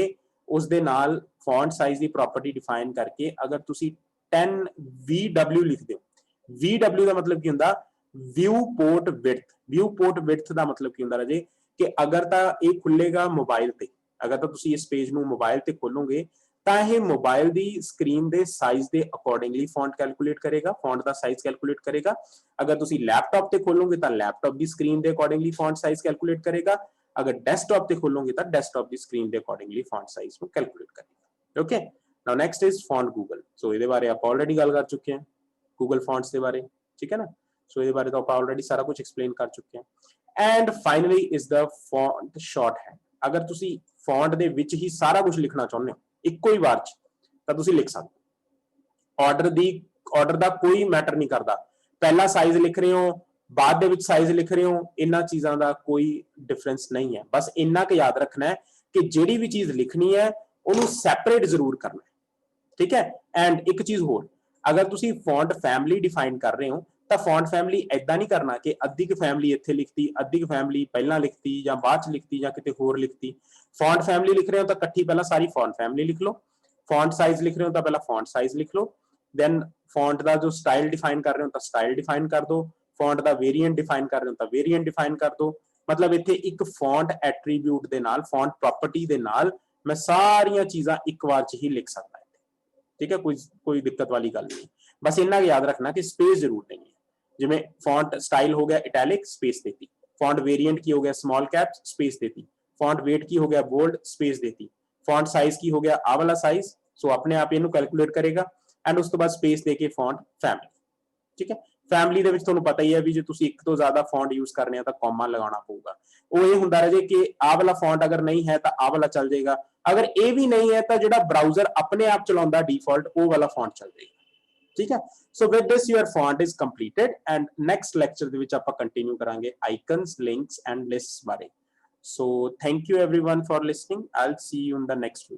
उस दे नाल फॉन्ट साइज दी प्रॉपर्टी डिफाइन करके अगर तुसी 10 VW लिख दो, VW दा मतलब की हुंदा view port width. View port width दा मतलब की हुंदा राजे कि अगर ਤਾਂ ਇਹ ਖੁੱਲੇਗਾ ਮੋਬਾਈਲ ਤੇ, ਅਗਰ ਤਾਂ ਤੁਸੀਂ ਇਸ ਪੇਜ ਨੂੰ ਮੋਬਾਈਲ ਤੇ ਖੋਲੋਗੇ ਤਾਂ ਇਹ ਮੋਬਾਈਲ ਦੀ ਸਕਰੀਨ ਦੇ ਸਾਈਜ਼ ਦੇ ਅਕੋਰਡਿੰਗਲੀ ਫੌਂਟ ਕੈਲਕੂਲੇਟ ਕਰੇਗਾ, ਫੌਂਟ ਦਾ ਸਾਈਜ਼ ਕੈਲਕੂਲੇਟ ਕਰੇਗਾ। ਅਗਰ ਤੁਸੀਂ ਲੈਪਟਾਪ ਤੇ ਖੋਲੋਗੇ ਤਾਂ ਲੈਪਟਾਪ ਦੀ ਸਕਰੀਨ ਦੇ ਅਕੋਰਡਿੰਗਲੀ ਫੌਂਟ ਸਾਈਜ਼ ਕੈਲਕੂਲੇਟ ਕਰੇਗਾ। अगर डेस्कटॉप पे खोलोगे तो डेस्कटॉप की स्क्रीन के अकॉर्डिंगली फॉन्ट साइज को कैलकुलेट करेगा। Okay, now next is font Google. So ਇਹਦੇ ਬਾਰੇ ਆਪਾਂ ਆਲरेडी ਗੱਲ ਕਰ ਚੁੱਕੇ ਹਾਂ गूगल फॉन्ट्स ਦੇ ਬਾਰੇ, ठीक है ना। सो ਇਹਦੇ ਬਾਰੇ ਤਾਂ ਆਪਾਂ ਆਲरेडी ਸਾਰਾ ਕੁਝ ਐਕਸਪਲੇਨ ਕਰ ਚੁੱਕੇ ਹਾਂ। And finally is the font shorthand. ਅਗਰ ਤੁਸੀਂ ਫੌਂਟ ਦੇ ਵਿੱਚ ਹੀ ਸਾਰਾ ਕੁਝ ਲਿਖਣਾ ਚਾਹੁੰਦੇ ਹੋ ਇੱਕੋ ਹੀ ਵਾਰ ਚ ਤਾਂ ਤੁਸੀਂ ਲਿਖ ਸਕਦੇ ਹੋ। ਆਰਡਰ ਦਾ ਕੋਈ ਮੈਟਰ ਨਹੀਂ ਕਰਦਾ, ਪਹਿਲਾ ਸਾਈਜ਼ ਲਿਖ ਰਹੇ ਹੋ बाद ਦੇ ਵਿੱਚ ਸਾਈਜ਼ ਲਿਖ ਰਹੇ ਹੋ, ਇਹਨਾਂ ਚੀਜ਼ਾਂ ਦਾ ਕੋਈ ਡਿਫਰੈਂਸ ਨਹੀਂ ਹੈ। ਬਸ ਇੰਨਾ ਕੁ ਯਾਦ ਰੱਖਣਾ ਹੈ ਕਿ ਜਿਹੜੀ ਵੀ ਚੀਜ਼ ਲਿਖਣੀ ਹੈ ਉਹਨੂੰ ਸੈਪਰੇਟ ਜ਼ਰੂਰ ਕਰਨਾ ਹੈ, ਠੀਕ ਹੈ। ਐਂਡ ਇੱਕ ਚੀਜ਼ ਹੋਰ, ਅਗਰ ਤੁਸੀਂ ਫੌਂਟ ਫੈਮਿਲੀ ਡਿਫਾਈਨ ਕਰ ਰਹੇ ਹੋ ਤਾਂ ਫੌਂਟ ਫੈਮਿਲੀ ਐਦਾਂ ਨਹੀਂ ਕਰਨਾ ਕਿ ਅੱਧੀ ਕੁ ਫੈਮਿਲੀ ਇੱਥੇ ਲਿਖਤੀ, ਅੱਧੀ ਕੁ ਫੈਮਿਲੀ ਪਹਿਲਾਂ ਲਿਖਤੀ ਜਾਂ ਬਾਅਦ ਚ ਲਿਖਤੀ ਜਾਂ ਕਿਤੇ ਹੋਰ ਲਿਖਤੀ। ਫੌਂਟ ਫੈਮਿਲੀ ਲਿਖ ਰਹੇ ਹੋ ਤਾਂ ਇਕੱਠੀ ਪਹਿਲਾਂ ਸਾਰੀ ਫੌਂਟ ਫੈਮਿਲੀ ਲਿਖ ਲਓ। ਫੌਂਟ ਸਾਈਜ਼ ਲਿਖ ਰਹੇ ਹੋ ਤਾਂ ਪਹਿਲਾਂ ਫੌਂਟ ਸਾਈਜ਼ ਲਿਖ ਲਓ। ਦੈਨ ਫੌਂਟ ਦਾ ਜੋ ਸਟਾਈਲ ਡਿਫਾਈਨ ਕਰ ਰਹੇ ਹੋ ਤਾਂ ਸਟਾਈਲ ਡਿਫਾਈਨ ਕਰ ਦਿਓ। ਫੌਂਟ ਦਾ ਵੇਰੀਐਂਟ ਡਿਫਾਈਨ ਕਰ ਰਹੇ ਹੋ ਤਾਂ ਵੇਰੀਐਂਟ ਡਿਫਾਈਨ ਕਰ ਦੋ। ਮਤਲਬ ਇੱਥੇ ਇੱਕ ਫੌਂਟ ਐਟਰੀਬਿਊਟ ਦੇ ਨਾਲ, ਫੌਂਟ ਪ੍ਰੋਪਰਟੀ ਦੇ ਨਾਲ ਮੈਂ ਸਾਰੀਆਂ ਚੀਜ਼ਾਂ ਇੱਕ ਵਾਰ ਚ ਹੀ ਲਿਖ ਸਕਦਾ, ਠੀਕ ਹੈ। ਕੋਈ ਦਿੱਕਤ ਵਾਲੀ ਗੱਲ ਨਹੀਂ। ਬਸ ਇੰਨਾ ਯਾਦ ਰੱਖਣਾ ਕਿ ਸਪੇਸ ਜ਼ਰੂਰ ਨਹੀਂ ਹੈ। ਜਿਵੇਂ ਫੌਂਟ ਸਟਾइल हो गया इटैलिक, स्पेस देती। फॉन्ट वेरिएंट की हो गया स्मॉल कैप, स्पेस देती। फॉन्ट वेट की हो गया बोल्ड, स्पेस देती। फॉन्ट साइज की हो गया आ वाला साइज, सो अपने आप ਇਹਨੂੰ कैलकुलेट करेगा। एंड उस तो बाद स्पेस देके फॉन्ट फैमिली, ठीक है। फैमिली ਦੇ ਵਿੱਚ ਤੁਹਾਨੂੰ ਪਤਾ ਹੀ ਹੈ ਵੀ ਜੇ ਤੁਸੀਂ ਇੱਕ ਤੋਂ ਜ਼ਿਆਦਾ ਫੌਂਟ ਯੂਜ਼ ਕਰਨੇ ਆ ਤਾਂ ਕੌਮਾ ਲਗਾਉਣਾ ਪਊਗਾ। ਉਹ ਇਹ ਹੁੰਦਾ ਰਹੇ ਕਿ ਆਹ ਵਾਲਾ ਫੌਂਟ ਅਗਰ ਨਹੀਂ ਹੈ ਤਾਂ ਆਹ ਵਾਲਾ ਚੱਲ ਜਾਏਗਾ, ਅਗਰ ਇਹ ਵੀ ਨਹੀਂ ਹੈ ਤਾਂ ਜਿਹੜਾ ਬ੍ਰਾਊਜ਼ਰ ਆਪਣੇ ਆਪ ਚਲਾਉਂਦਾ ਡਿਫਾਲਟ ਉਹ ਵਾਲਾ ਫੌਂਟ ਚੱਲ ਜਾਏਗਾ, ठीक है। So with this your font is completed and next lecture ਦੇ ਵਿੱਚ ਆਪਾਂ ਕੰਟੀਨਿਊ ਕਰਾਂਗੇ icons, links and lists ਬਾਰੇ। So thank you everyone for listening. I'll see you in the next week.